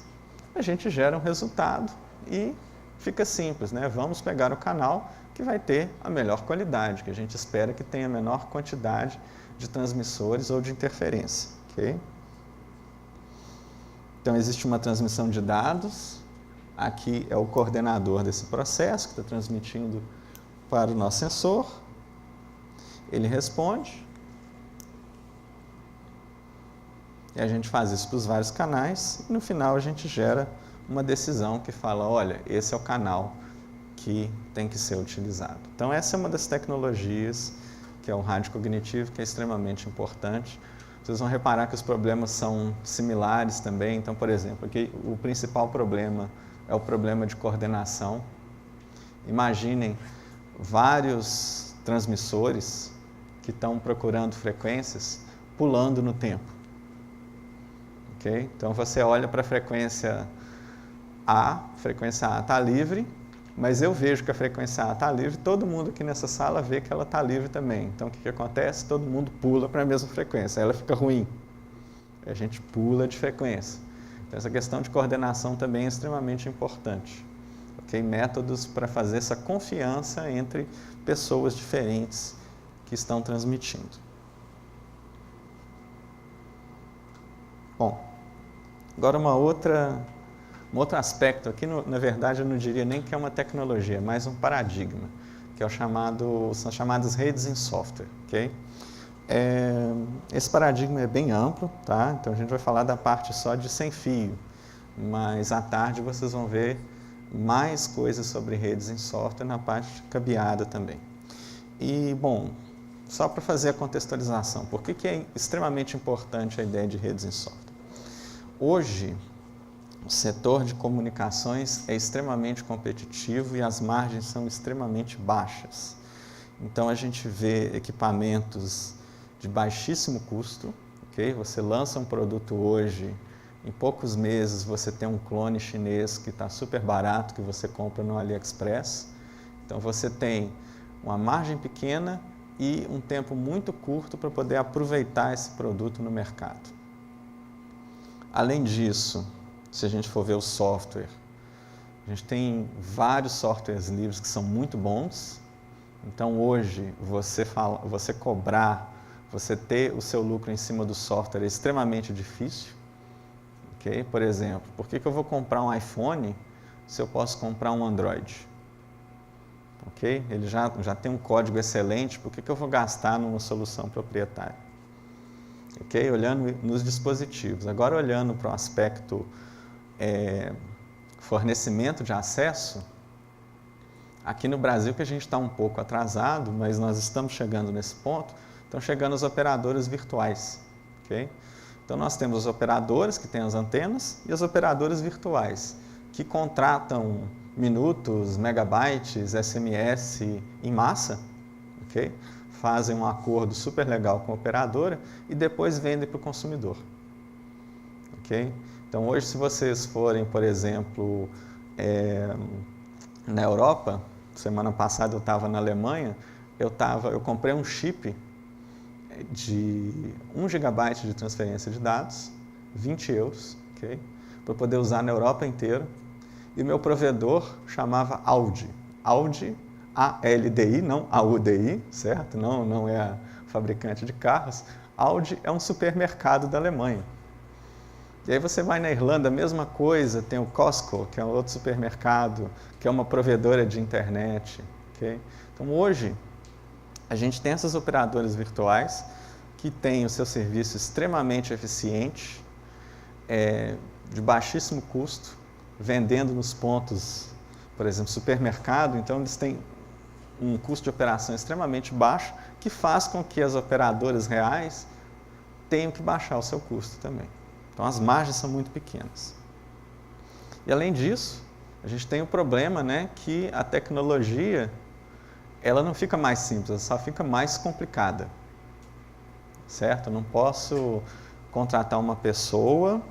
a gente gera um resultado e fica simples, né? Vamos pegar o canal que vai ter a melhor qualidade, que a gente espera que tenha a menor quantidade de transmissores ou de interferência. Okay? Então, existe uma transmissão de dados, aqui é o coordenador desse processo, que está transmitindo para o nosso sensor, ele responde, e a gente faz isso para os vários canais, e no final a gente gera uma decisão que fala, olha, esse é o canal que tem que ser utilizado. Então, essa é uma das tecnologias que é o rádio cognitivo, que é extremamente importante. Vocês vão reparar que os problemas são similares também. Então, por exemplo, aqui o principal problema é o problema de coordenação. Imaginem vários transmissores que estão procurando frequências pulando no tempo. Okay? Então, você olha para a frequência A está livre, mas eu vejo que a frequência A está livre, todo mundo aqui nessa sala vê que ela está livre também. Então, o que acontece? Todo mundo pula para a mesma frequência, ela fica ruim. A gente pula de frequência. Então, essa questão de coordenação também é extremamente importante. Okay? Métodos para fazer essa confiança entre pessoas diferentes que estão transmitindo. Bom, agora um outro aspecto aqui, na verdade eu não diria nem que é uma tecnologia, mas um paradigma, que são chamadas redes em software. Okay? Esse paradigma é bem amplo, tá? Então a gente vai falar da parte só de sem fio, mas à tarde vocês vão ver mais coisas sobre redes em software na parte de cabeada também. E, bom, só para fazer a contextualização, por que é extremamente importante a ideia de redes em software? Hoje, o setor de comunicações é extremamente competitivo e as margens são extremamente baixas. Então, a gente vê equipamentos de baixíssimo custo, okay? Você lança um produto hoje, em poucos meses você tem um clone chinês que está super barato, que você compra no AliExpress. Então, você tem uma margem pequena e um tempo muito curto para poder aproveitar esse produto no mercado. Além disso, se a gente for ver o software, a gente tem vários softwares livres que são muito bons. Então, hoje, você cobrar, você ter o seu lucro em cima do software é extremamente difícil. Okay? Por exemplo, por que eu vou comprar um iPhone se eu posso comprar um Android? Okay? Ele já tem um código excelente, por que eu vou gastar numa solução proprietária? Okay? Olhando nos dispositivos. Agora, olhando para o aspecto fornecimento de acesso, aqui no Brasil que a gente está um pouco atrasado, mas nós estamos chegando nesse ponto, estão chegando as operadoras virtuais. Okay? Então, nós temos as operadoras que têm as antenas e as operadoras virtuais, que contratam minutos, megabytes, SMS em massa, okay? Fazem um acordo super legal com a operadora e depois vendem para o consumidor. Okay? Então, hoje, se vocês forem, por exemplo, na Europa, semana passada eu estava na Alemanha, eu comprei um chip de 1 GB de transferência de dados, 20 euros, okay? Para poder usar na Europa inteira. E o meu provedor chamava Audi. Audi, A-L-D-I, não A-U-D-I, certo? Não é a fabricante de carros. Audi é um supermercado da Alemanha. E aí você vai na Irlanda, a mesma coisa, tem o Costco, que é outro supermercado, que é uma provedora de internet. Okay? Então, hoje, a gente tem essas operadoras virtuais que têm o seu serviço extremamente eficiente, de baixíssimo custo, vendendo nos pontos, por exemplo, supermercado. Então, eles têm um custo de operação extremamente baixo, que faz com que as operadoras reais tenham que baixar o seu custo também. Então, as margens são muito pequenas. E, além disso, a gente tem o problema, né, que a tecnologia ela não fica mais simples, ela só fica mais complicada. Certo? Eu não posso contratar uma pessoa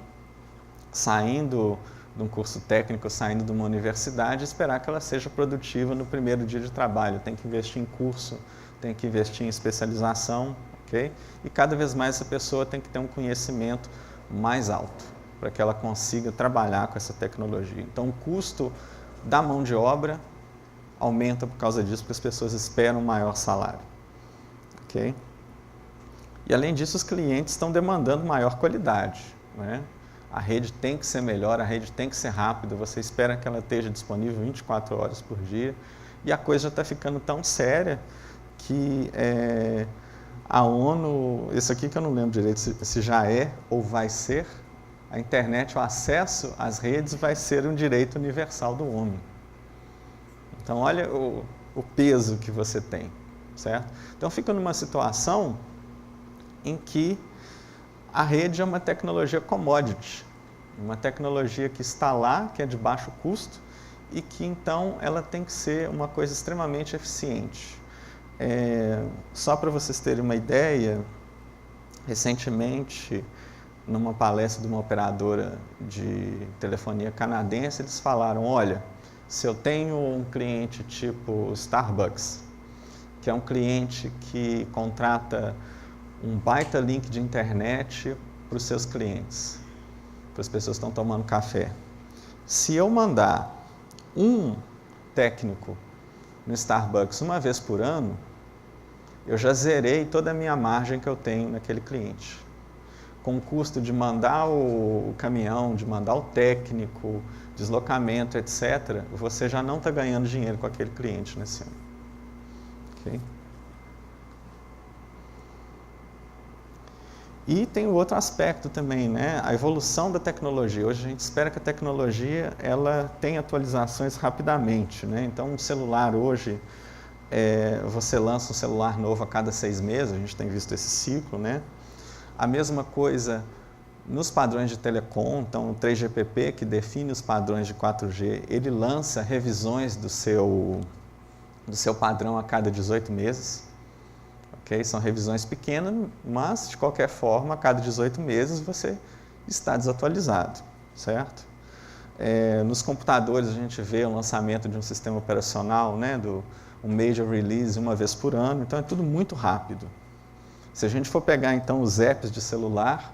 saindo de um curso técnico, saindo de uma universidade e esperar que ela seja produtiva no primeiro dia de trabalho. Tem que investir em curso, tem que investir em especialização, ok? E cada vez mais essa pessoa tem que ter um conhecimento mais alto para que ela consiga trabalhar com essa tecnologia. Então, o custo da mão de obra aumenta por causa disso, porque as pessoas esperam um maior salário. Ok? E, além disso, os clientes estão demandando maior qualidade. Né? A rede tem que ser melhor, a rede tem que ser rápida, você espera que ela esteja disponível 24 horas por dia. E a coisa já está ficando tão séria que a ONU, isso aqui que eu não lembro direito se já é ou vai ser, a internet, o acesso às redes vai ser um direito universal do homem. Então, olha o peso que você tem, certo? Então, fica numa situação em que a rede é uma tecnologia commodity, uma tecnologia que está lá, que é de baixo custo e que, então, ela tem que ser uma coisa extremamente eficiente. Só para vocês terem uma ideia, recentemente, numa palestra de uma operadora de telefonia canadense, eles falaram, olha, Se eu tenho um cliente tipo Starbucks, que é um cliente que contrata um baita link de internet para os seus clientes, para as pessoas que estão tomando café. Se eu mandar um técnico no Starbucks uma vez por ano, eu já zerei toda a minha margem que eu tenho naquele cliente. Com o custo de mandar o caminhão, de mandar o técnico, deslocamento, etc., você já não está ganhando dinheiro com aquele cliente nesse ano. Okay? E tem o outro aspecto também, né? A evolução da tecnologia. Hoje a gente espera que a tecnologia ela tenha atualizações rapidamente, né? Então, um celular hoje, você lança um celular novo a cada 6 meses, a gente tem visto esse ciclo, né? A mesma coisa nos padrões de telecom, então o 3GPP, que define os padrões de 4G, ele lança revisões do seu padrão a cada 18 meses. Okay? São revisões pequenas, mas de qualquer forma, a cada 18 meses você está desatualizado, certo? Nos computadores a gente vê o lançamento de um sistema operacional, né, um major release uma vez por ano, então é tudo muito rápido. Se a gente for pegar então os apps de celular,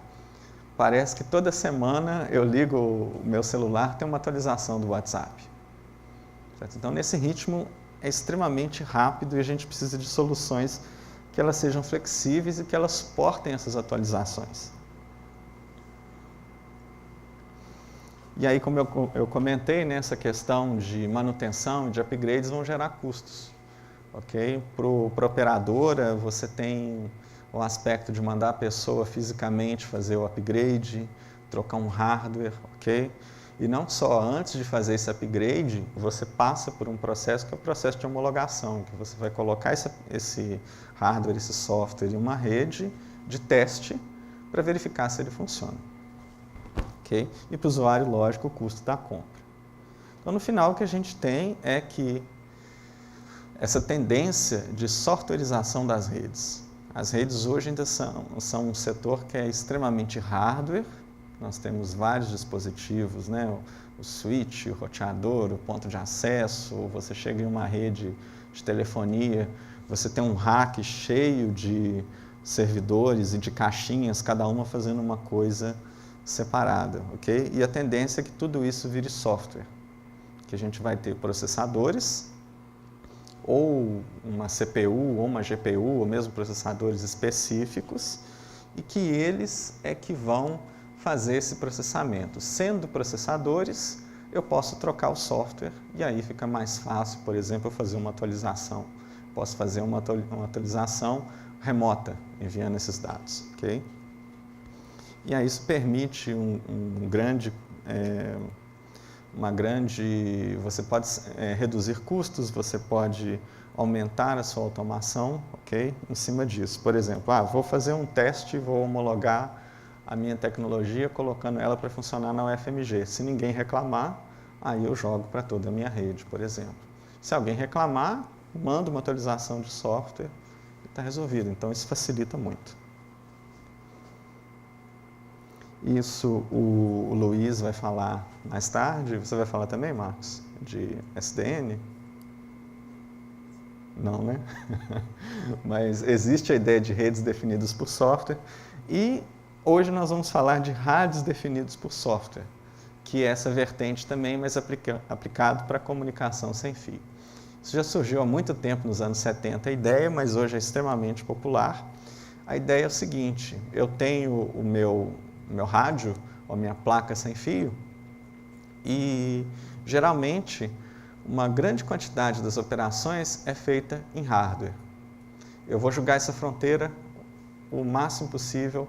parece que toda semana eu ligo o meu celular, tem uma atualização do WhatsApp. Certo? Então nesse ritmo é extremamente rápido e a gente precisa de soluções que elas sejam flexíveis e que elas suportem essas atualizações. E aí, como eu comentei, né, essa questão de manutenção, de upgrades vão gerar custos. Okay? Para a operadora, você tem o aspecto de mandar a pessoa fisicamente fazer o upgrade, trocar um hardware, ok? E não só, antes de fazer esse upgrade, você passa por um processo que é o processo de homologação, que você vai colocar esse hardware, esse software em uma rede de teste para verificar se ele funciona. Okay? E para o usuário, lógico, o custo da compra. Então, no final, o que a gente tem é que essa tendência de softwareização das redes. As redes hoje ainda são um setor que é extremamente hardware. Nós temos vários dispositivos, né? O switch, o roteador, o ponto de acesso. Você chega em uma rede de telefonia, você tem um rack cheio de servidores e de caixinhas, cada uma fazendo uma coisa separada, ok? E a tendência é que tudo isso vire software, que a gente vai ter processadores, ou uma CPU, ou uma GPU, ou mesmo processadores específicos, e que eles é que vão fazer esse processamento. Sendo processadores, eu posso trocar o software, e aí fica mais fácil, por exemplo, eu fazer uma atualização. Posso fazer uma atualização remota, enviando esses dados, ok? E aí isso permite você pode reduzir custos, você pode aumentar a sua automação, ok? Em cima disso. Por exemplo, vou fazer um teste, vou homologar a minha tecnologia colocando ela para funcionar na UFMG. Se ninguém reclamar, aí eu jogo para toda a minha rede, por exemplo. Se alguém reclamar, mando uma atualização de software e está resolvido. Então isso facilita muito. Isso o Luiz vai falar mais tarde. Você vai falar também, Marcos, de SDN? Não, né? Mas existe a ideia de redes definidas por software e hoje nós vamos falar de rádios definidos por software, que é essa vertente também, mas aplicado para comunicação sem fio. Isso já surgiu há muito tempo, nos anos 70, a ideia, mas hoje é extremamente popular. A ideia é o seguinte: eu tenho o meu rádio, ou a minha placa sem fio, e geralmente uma grande quantidade das operações é feita em hardware. Eu vou jogar essa fronteira o máximo possível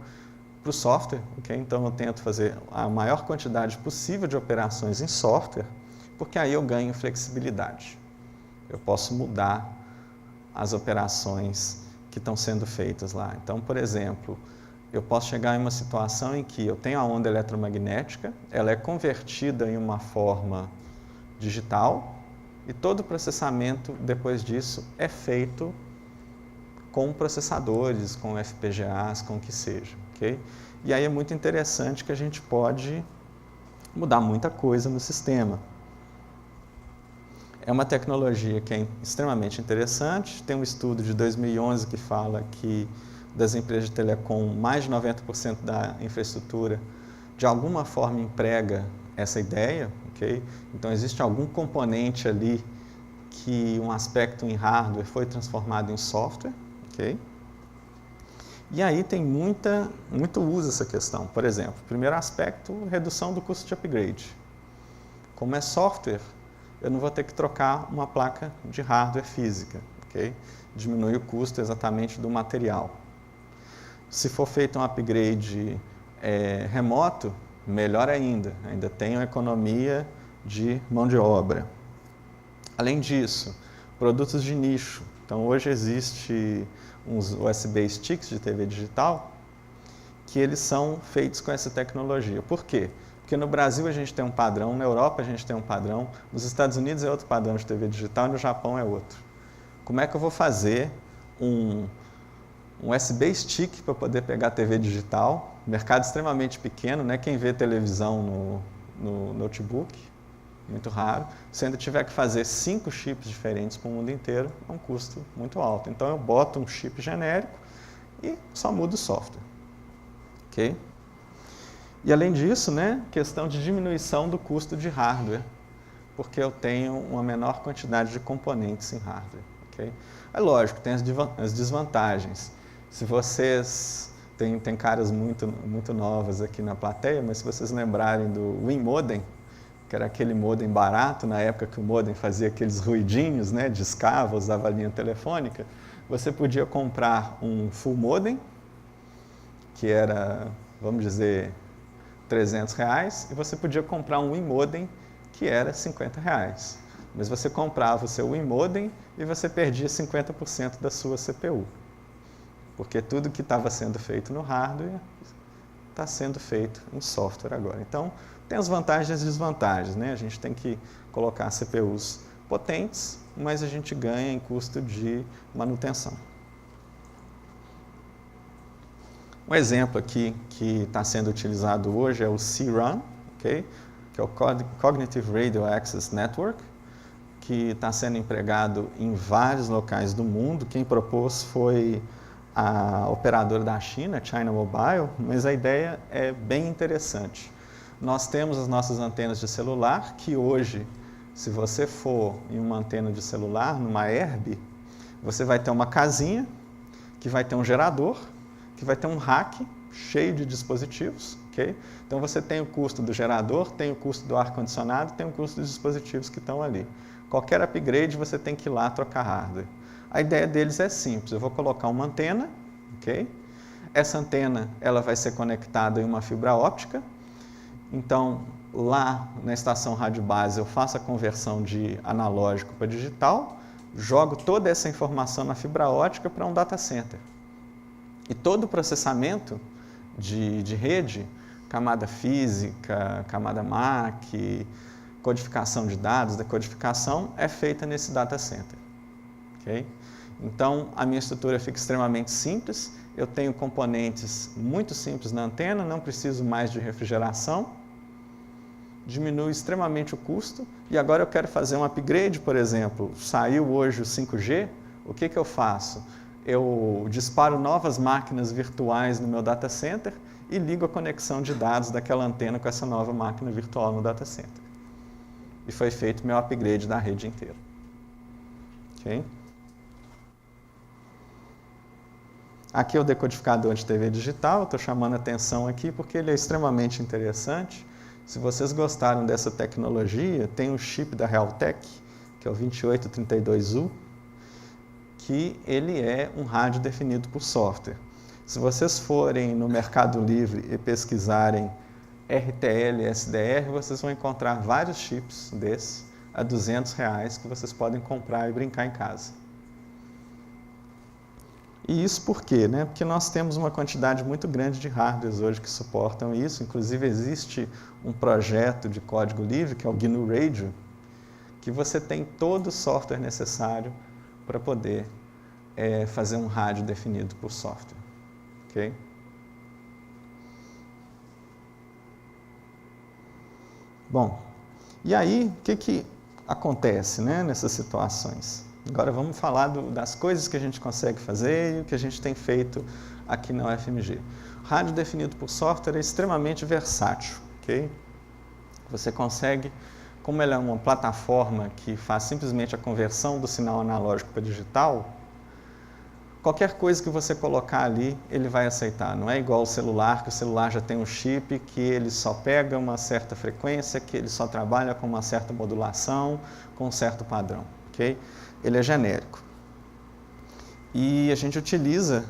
para o software, okay? Então eu tento fazer a maior quantidade possível de operações em software, porque aí eu ganho flexibilidade. Eu posso mudar as operações que estão sendo feitas lá. Então, por exemplo, eu posso chegar em uma situação em que eu tenho a onda eletromagnética, ela é convertida em uma forma digital e todo o processamento depois disso é feito com processadores, com FPGAs, com o que seja. Okay? E aí é muito interessante que a gente pode mudar muita coisa no sistema. É uma tecnologia que é extremamente interessante. Tem um estudo de 2011 que fala que das empresas de telecom, mais de 90% da infraestrutura de alguma forma emprega essa ideia, ok? Então existe algum componente ali que um aspecto em hardware foi transformado em software, ok? E aí tem muito uso essa questão. Por exemplo, primeiro aspecto, redução do custo de upgrade. Como é software, eu não vou ter que trocar uma placa de hardware física, ok? Diminui o custo exatamente do material. Se for feito um upgrade remoto, melhor ainda tem uma economia de mão de obra. Além disso, produtos de nicho. Então, hoje existe uns USB sticks de TV digital que eles são feitos com essa tecnologia. Por quê? Porque no Brasil a gente tem um padrão, na Europa a gente tem um padrão, nos Estados Unidos é outro padrão de TV digital e no Japão é outro. Como é que eu vou fazer um USB stick para poder pegar TV digital? Mercado extremamente pequeno, né? Quem vê televisão no notebook, muito raro. Se eu ainda tiver que fazer 5 chips diferentes para o mundo inteiro, é um custo muito alto. Então eu boto um chip genérico e só mudo o software. Ok? E além disso, né, questão de diminuição do custo de hardware, porque eu tenho uma menor quantidade de componentes em hardware. Okay? É lógico, tem as desvantagens. Se vocês... Tem caras muito novas aqui na plateia, mas se vocês lembrarem do WinModem, que era aquele modem barato, na época que o modem fazia aqueles ruidinhos, né, discava, usava a linha telefônica, você podia comprar um full modem, que era, vamos dizer, R$300, e você podia comprar um WinModem, que era R$50. Mas você comprava o seu WinModem e você perdia 50% da sua CPU. Porque tudo que estava sendo feito no hardware está sendo feito em software agora. Então, tem as vantagens e as desvantagens, né? A gente tem que colocar CPUs potentes, mas a gente ganha em custo de manutenção. Um exemplo aqui que está sendo utilizado hoje é o CRAN, okay? Que é o Cognitive Radio Access Network, que está sendo empregado em vários locais do mundo. Quem propôs foi a operadora da China, China Mobile, mas a ideia é bem interessante. Nós temos as nossas antenas de celular, que hoje, se você for em uma antena de celular, numa Herb, você vai ter uma casinha, que vai ter um gerador, que vai ter um rack cheio de dispositivos, ok? Então você tem o custo do gerador, tem o custo do ar-condicionado, tem o custo dos dispositivos que estão ali. Qualquer upgrade você tem que ir lá trocar hardware. A ideia deles é simples, eu vou colocar uma antena, ok? Essa antena ela vai ser conectada em uma fibra óptica, então lá na estação rádio base eu faço a conversão de analógico para digital, jogo toda essa informação na fibra óptica para um data center. E todo o processamento de rede, camada física, camada MAC, codificação de dados, decodificação, é feita nesse data center. Okay? Então, a minha estrutura fica extremamente simples, eu tenho componentes muito simples na antena, não preciso mais de refrigeração, diminui extremamente o custo, e agora eu quero fazer um upgrade, por exemplo, saiu hoje o 5G, o que eu faço? Eu disparo novas máquinas virtuais no meu data center e ligo a conexão de dados daquela antena com essa nova máquina virtual no data center. E foi feito meu upgrade da rede inteira. Okay? Aqui é o decodificador de TV digital, estou chamando a atenção aqui porque ele é extremamente interessante. Se vocês gostaram dessa tecnologia, tem um chip da Realtek, que é o 2832U, que ele é um rádio definido por software. Se vocês forem no Mercado Livre e pesquisarem RTL SDR, vocês vão encontrar vários chips desses a R$200 que vocês podem comprar e brincar em casa. E isso por quê? Né? Porque nós temos uma quantidade muito grande de hardwares hoje que suportam isso. Inclusive existe um projeto de código livre, que é o GNU Radio, que você tem todo o software necessário para poder fazer um rádio definido por software. Okay? Bom, e aí, acontece, né, nessas situações. Agora vamos falar das coisas que a gente consegue fazer e o que a gente tem feito aqui na UFMG. O rádio definido por software é extremamente versátil, ok? Você consegue, como ele é uma plataforma que faz simplesmente a conversão do sinal analógico para digital, qualquer coisa que você colocar ali, ele vai aceitar. Não é igual o celular, que o celular já tem um chip, que ele só pega uma certa frequência, que ele só trabalha com uma certa modulação, com um certo padrão, ok? Ele é genérico. E a gente utiliza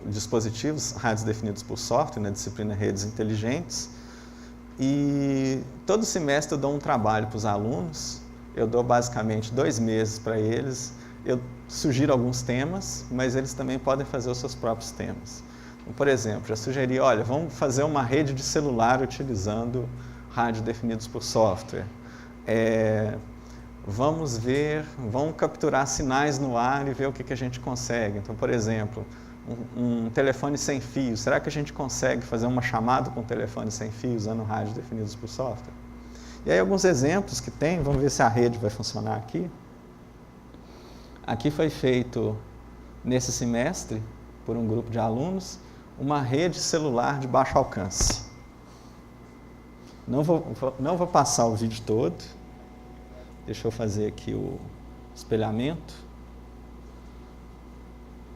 dispositivos, rádios definidos por software, na disciplina Redes Inteligentes, e todo semestre eu dou um trabalho para os alunos, eu dou basicamente 2 meses para eles, eu sugiro alguns temas, mas eles também podem fazer os seus próprios temas. Então, por exemplo, já sugeri, olha, vamos fazer uma rede de celular utilizando rádios definidos por software. Vamos capturar sinais no ar e ver o que a gente consegue. Então, por exemplo, um telefone sem fio, será que a gente consegue fazer uma chamada com um telefone sem fio usando rádios definidos por software? E aí alguns exemplos que tem, vamos ver se a rede vai funcionar aqui. Aqui foi feito, nesse semestre, por um grupo de alunos, uma rede celular de baixo alcance. Não vou passar o vídeo todo, deixa eu fazer aqui o espelhamento.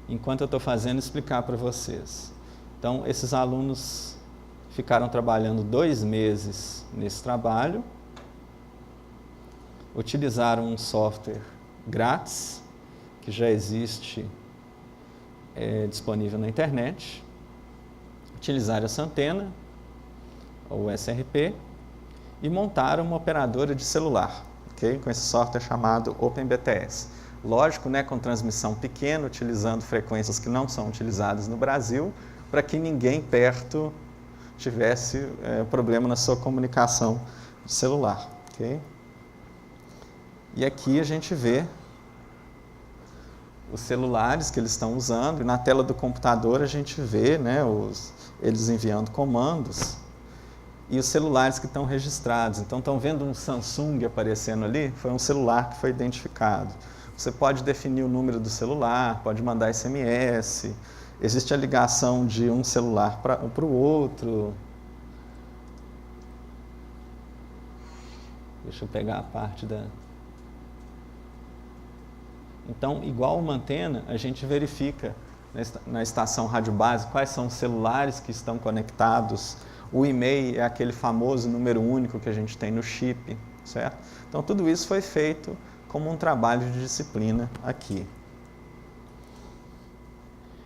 Enquanto eu estou fazendo, explicar para vocês. Então, esses alunos ficaram trabalhando 2 meses nesse trabalho, utilizaram um software grátis, que já existe disponível na internet, utilizaram essa antena, ou SRP, e montaram uma operadora de celular, okay? Com esse software chamado OpenBTS. Lógico, né, com transmissão pequena, utilizando frequências que não são utilizadas no Brasil, para que ninguém perto tivesse problema na sua comunicação de celular. Okay? E aqui a gente vê os celulares que eles estão usando, e na tela do computador a gente vê, né, eles enviando comandos, e os celulares que estão registrados. Então, estão vendo um Samsung aparecendo ali? Foi um celular que foi identificado. Você pode definir o número do celular, pode mandar SMS, existe a ligação de um celular para o outro. Deixa eu pegar a parte da... Então, igual uma antena, a gente verifica na estação rádio base quais são os celulares que estão conectados. O e-mail é aquele famoso número único que a gente tem no chip, certo? Então, tudo isso foi feito como um trabalho de disciplina aqui.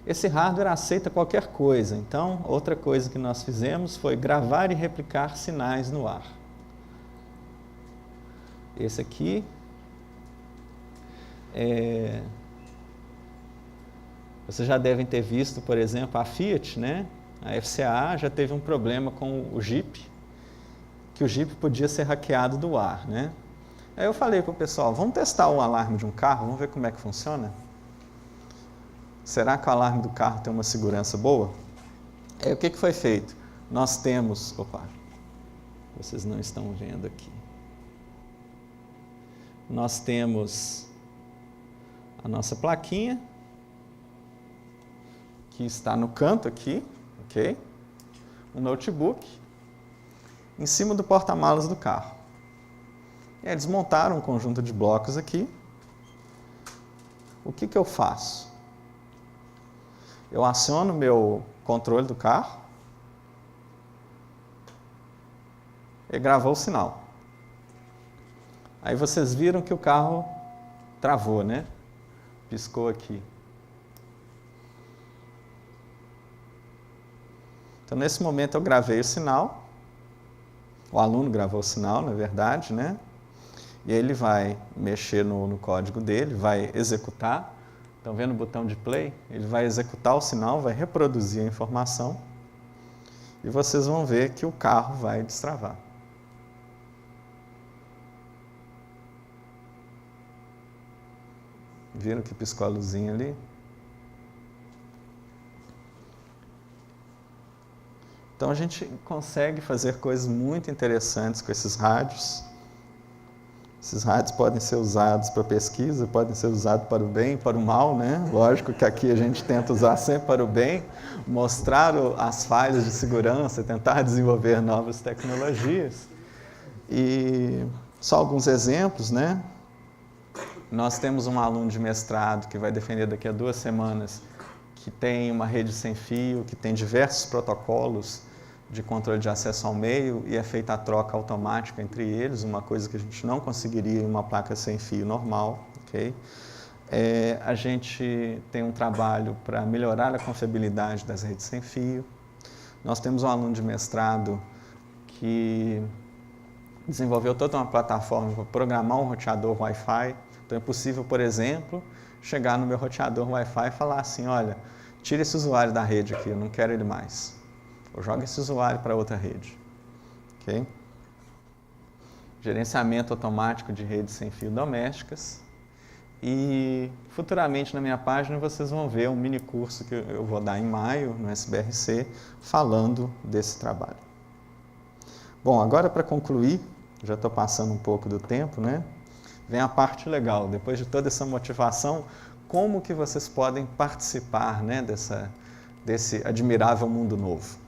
Esse hardware aceita qualquer coisa, então outra coisa que nós fizemos foi gravar e replicar sinais no ar. Esse aqui vocês já devem ter visto, por exemplo, a Fiat, né? A FCA já teve um problema com o Jeep, que o Jeep podia ser hackeado do ar, né? Aí eu falei para o pessoal, vamos testar o alarme de um carro, vamos ver como é que funciona? Será que o alarme do carro tem uma segurança boa? Aí o que foi feito? Nós temos... Opa, vocês não estão vendo aqui. Nós temos a nossa plaquinha, que está no canto aqui, ok? Um notebook, em cima do porta-malas do carro. E aí eles montaram um conjunto de blocos aqui. O que eu faço? Eu aciono o meu controle do carro e gravou o sinal. Aí vocês viram que o carro travou, né? Piscou aqui. Então, nesse momento, eu gravei o sinal. O aluno gravou o sinal, na verdade, né? E ele vai mexer no código dele, vai executar. Estão vendo o botão de play? Ele vai executar o sinal, vai reproduzir a informação. E vocês vão ver que o carro vai destravar. Viram que piscou a luzinha ali? Então, a gente consegue fazer coisas muito interessantes com esses rádios. Esses rádios podem ser usados para pesquisa, podem ser usados para o bem e para o mal, né? Lógico que aqui a gente tenta usar sempre para o bem, mostrar as falhas de segurança, tentar desenvolver novas tecnologias. E só alguns exemplos, né? Nós temos um aluno de mestrado que vai defender daqui a 2 semanas, que tem uma rede sem fio, que tem diversos protocolos de controle de acesso ao meio e é feita a troca automática entre eles, uma coisa que a gente não conseguiria em uma placa sem fio normal. Okay? A gente tem um trabalho para melhorar a confiabilidade das redes sem fio. Nós temos um aluno de mestrado que desenvolveu toda uma plataforma para programar um roteador Wi-Fi. Então é possível, por exemplo, chegar no meu roteador Wi-Fi e falar assim, olha, tira esse usuário da rede aqui, eu não quero ele mais. Ou joga esse usuário para outra rede. Okay? Gerenciamento automático de redes sem fio domésticas. E futuramente na minha página vocês vão ver um mini curso que eu vou dar em maio no SBRC falando desse trabalho. Bom, agora para concluir, já estou passando um pouco do tempo, né? Vem a parte legal. Depois de toda essa motivação, como que vocês podem participar, né, desse admirável mundo novo?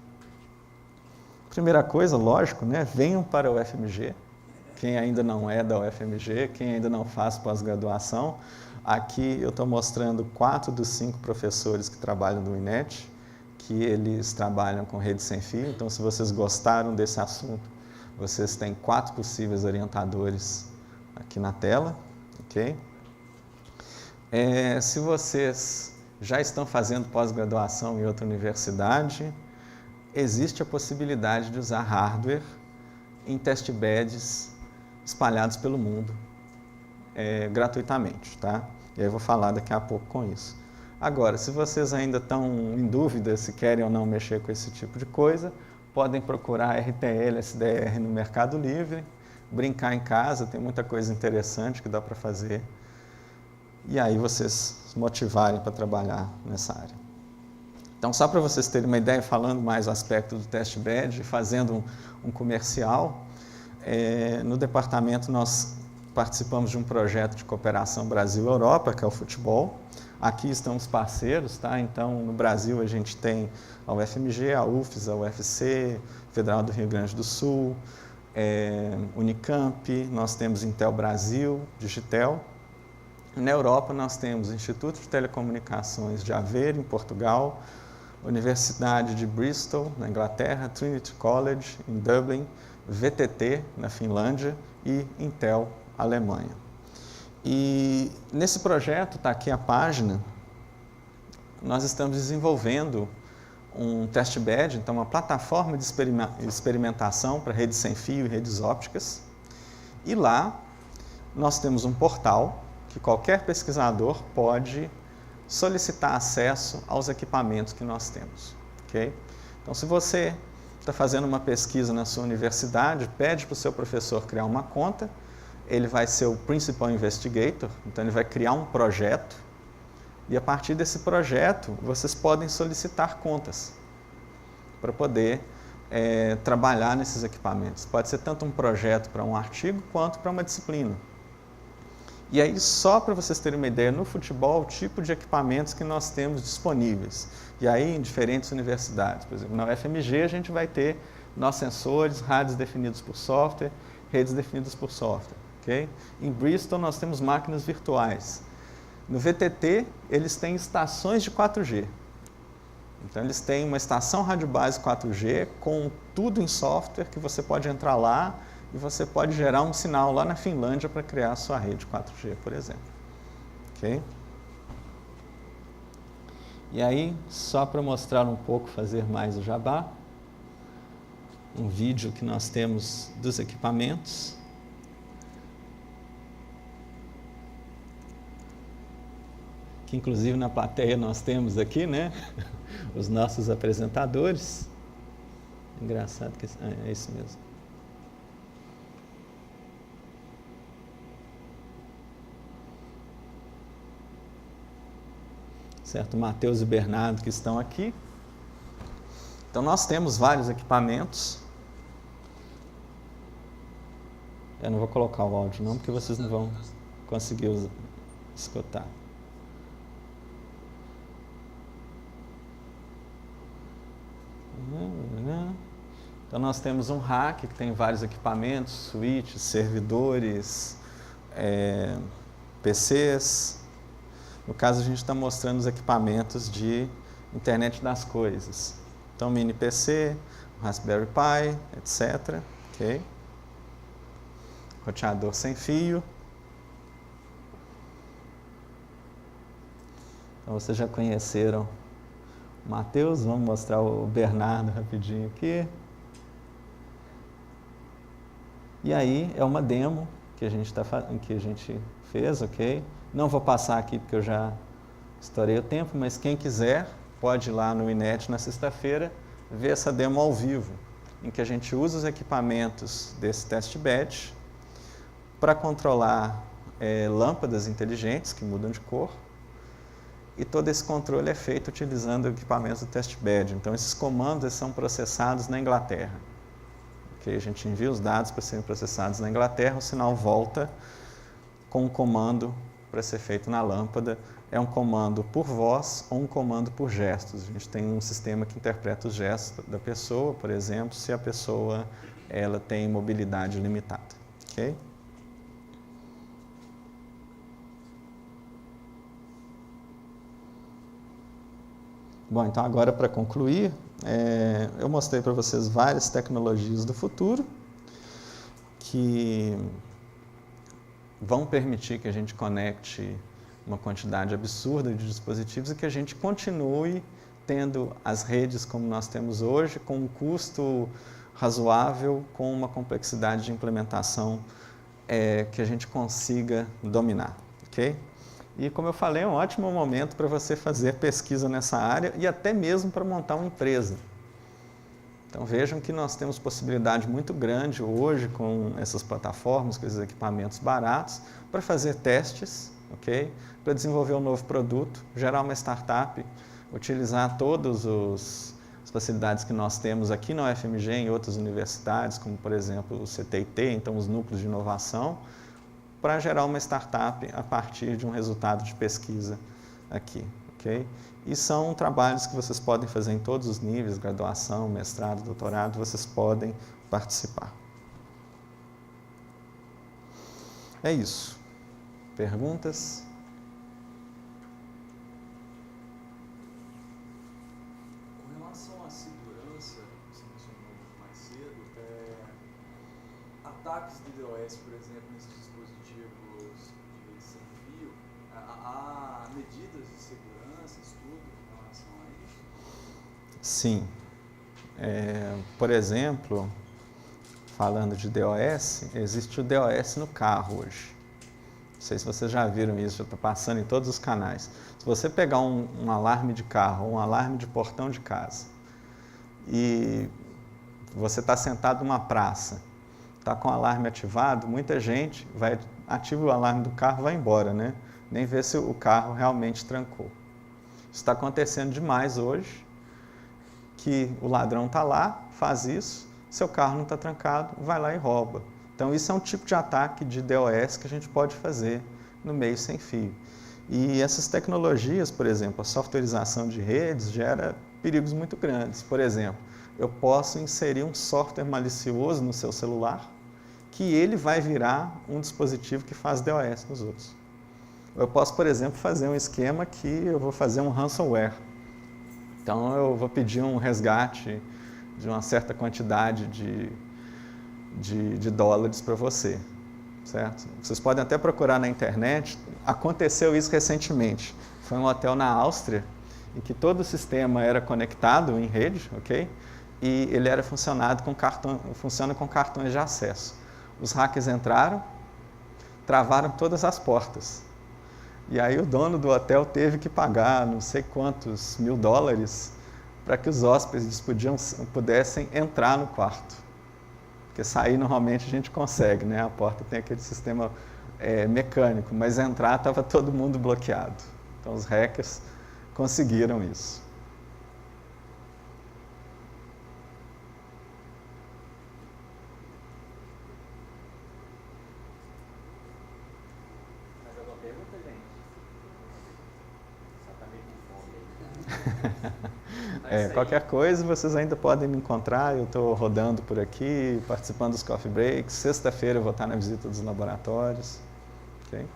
Primeira coisa, lógico, né, venham para o UFMG. Quem ainda não é da UFMG, quem ainda não faz pós-graduação, aqui eu estou mostrando 4 dos 5 professores que trabalham no INET, que eles trabalham com rede sem fio. Então, se vocês gostaram desse assunto, vocês têm 4 possíveis orientadores aqui na tela. Okay? Se vocês já estão fazendo pós-graduação em outra universidade, existe a possibilidade de usar hardware em testbeds espalhados pelo mundo gratuitamente, tá? E aí eu vou falar daqui a pouco com isso. Agora, se vocês ainda estão em dúvida se querem ou não mexer com esse tipo de coisa, podem procurar RTL, SDR no Mercado Livre, brincar em casa, tem muita coisa interessante que dá para fazer. E aí vocês se motivarem para trabalhar nessa área. Então, só para vocês terem uma ideia, falando mais o aspecto do testbed, fazendo um comercial, no departamento nós participamos de um projeto de cooperação Brasil-Europa, que é o futebol. Aqui estão os parceiros, tá? Então, no Brasil a gente tem a UFMG, a UFES, a UFC, Federal do Rio Grande do Sul, Unicamp, nós temos Intel Brasil, Digitel. Na Europa nós temos o Instituto de Telecomunicações de Aveiro, em Portugal, Universidade de Bristol, na Inglaterra, Trinity College, em Dublin, VTT, na Finlândia, e Intel, Alemanha. E nesse projeto, está aqui a página, nós estamos desenvolvendo um testbed, então uma plataforma de experimentação para redes sem fio e redes ópticas. E lá nós temos um portal que qualquer pesquisador pode solicitar acesso aos equipamentos que nós temos. Okay? Então, se você está fazendo uma pesquisa na sua universidade, pede para o seu professor criar uma conta, ele vai ser o Principal Investigator, então ele vai criar um projeto, e a partir desse projeto, vocês podem solicitar contas para poder trabalhar nesses equipamentos. Pode ser tanto um projeto para um artigo, quanto para uma disciplina. E aí, só para vocês terem uma ideia, no futebol, o tipo de equipamentos que nós temos disponíveis. E aí, em diferentes universidades. Por exemplo, na UFMG, a gente vai ter nossos sensores, rádios definidos por software, redes definidas por software. Okay? Em Bristol, nós temos máquinas virtuais. No VTT, eles têm estações de 4G. Então, eles têm uma estação rádio base 4G com tudo em software que você pode entrar lá e você pode gerar um sinal lá na Finlândia para criar a sua rede 4G, por exemplo. Okay? E aí, só para mostrar um pouco, fazer mais o jabá, um vídeo que nós temos dos equipamentos. Que inclusive na plateia nós temos aqui, né, os nossos apresentadores. Engraçado que é isso mesmo. Certo, Matheus e Bernardo que estão aqui. Então nós temos vários equipamentos. Eu não vou colocar o áudio não, porque vocês não vão conseguir escutar. Então nós temos um rack que tem vários equipamentos, switches, servidores, PCs. No caso a gente está mostrando os equipamentos de internet das coisas. Então mini PC, Raspberry Pi, etc. Okay. Roteador sem fio. Então vocês já conheceram o Matheus, vamos mostrar o Bernardo rapidinho aqui. E aí é uma demo que a gente fez, ok? Não vou passar aqui porque eu já estourei o tempo, mas quem quiser pode ir lá no Inet na sexta-feira ver essa demo ao vivo, em que a gente usa os equipamentos desse testbed para controlar lâmpadas inteligentes que mudam de cor, e todo esse controle é feito utilizando equipamentos do testbed. Então esses comandos são processados na Inglaterra. Okay? A gente envia os dados para serem processados na Inglaterra, o sinal volta com um comando para ser feito na lâmpada. É um comando por voz ou um comando por gestos. A gente tem um sistema que interpreta os gestos da pessoa, por exemplo, se a pessoa tem mobilidade limitada. Okay? Bom, então agora para concluir, eu mostrei para vocês várias tecnologias do futuro que vão permitir que a gente conecte uma quantidade absurda de dispositivos e que a gente continue tendo as redes como nós temos hoje, com um custo razoável, com uma complexidade de implementação que a gente consiga dominar, ok? E como eu falei, é um ótimo momento para você fazer pesquisa nessa área e até mesmo para montar uma empresa. Então vejam que nós temos possibilidade muito grande hoje com essas plataformas, com esses equipamentos baratos, para fazer testes, ok? Para desenvolver um novo produto, gerar uma startup, utilizar todas as facilidades que nós temos aqui na UFMG e em outras universidades, como por exemplo o CTIT, então os núcleos de inovação, para gerar uma startup a partir de um resultado de pesquisa aqui, ok? E são trabalhos que vocês podem fazer em todos os níveis, graduação, mestrado, doutorado, vocês podem participar. É isso. Perguntas? Com relação à segurança, você mencionou mais cedo, ataques de DDoS, por exemplo, nesses dispositivos de rede sem fio, há medidas de segurança, estudo com relação a isso? Sim. Por exemplo, falando de DOS, existe o DOS no carro hoje. Não sei se vocês já viram isso, já está passando em todos os canais. Se você pegar um alarme de carro ou um alarme de portão de casa e você está sentado numa praça, está com o alarme ativado, muita gente ativa o alarme do carro e vai embora, né? Nem vê se o carro realmente trancou. Isso está acontecendo demais hoje, que o ladrão está lá, faz isso, seu carro não está trancado, vai lá e rouba. Então isso é um tipo de ataque de DOS que a gente pode fazer no meio sem fio. E essas tecnologias, por exemplo, a softwareização de redes gera perigos muito grandes. Por exemplo, eu posso inserir um software malicioso no seu celular que ele vai virar um dispositivo que faz DOS nos outros. Eu posso, por exemplo, fazer um esquema que eu vou fazer um ransomware. Então eu vou pedir um resgate de uma certa quantidade de dólares para você, certo? Vocês podem até procurar na internet, aconteceu isso recentemente. Foi um hotel na Áustria em que todo o sistema era conectado em rede, ok? E ele era funciona com cartões de acesso. Os hackers entraram, travaram todas as portas. E aí o dono do hotel teve que pagar não sei quantos $1000 para que os hóspedes pudessem entrar no quarto. Porque sair normalmente a gente consegue, né? A porta tem aquele sistema mecânico, mas entrar estava todo mundo bloqueado. Então os hackers conseguiram isso. Qualquer coisa, vocês ainda podem me encontrar. Eu estou rodando por aqui, participando dos coffee breaks. Sexta-feira eu vou estar na visita dos laboratórios. Okay?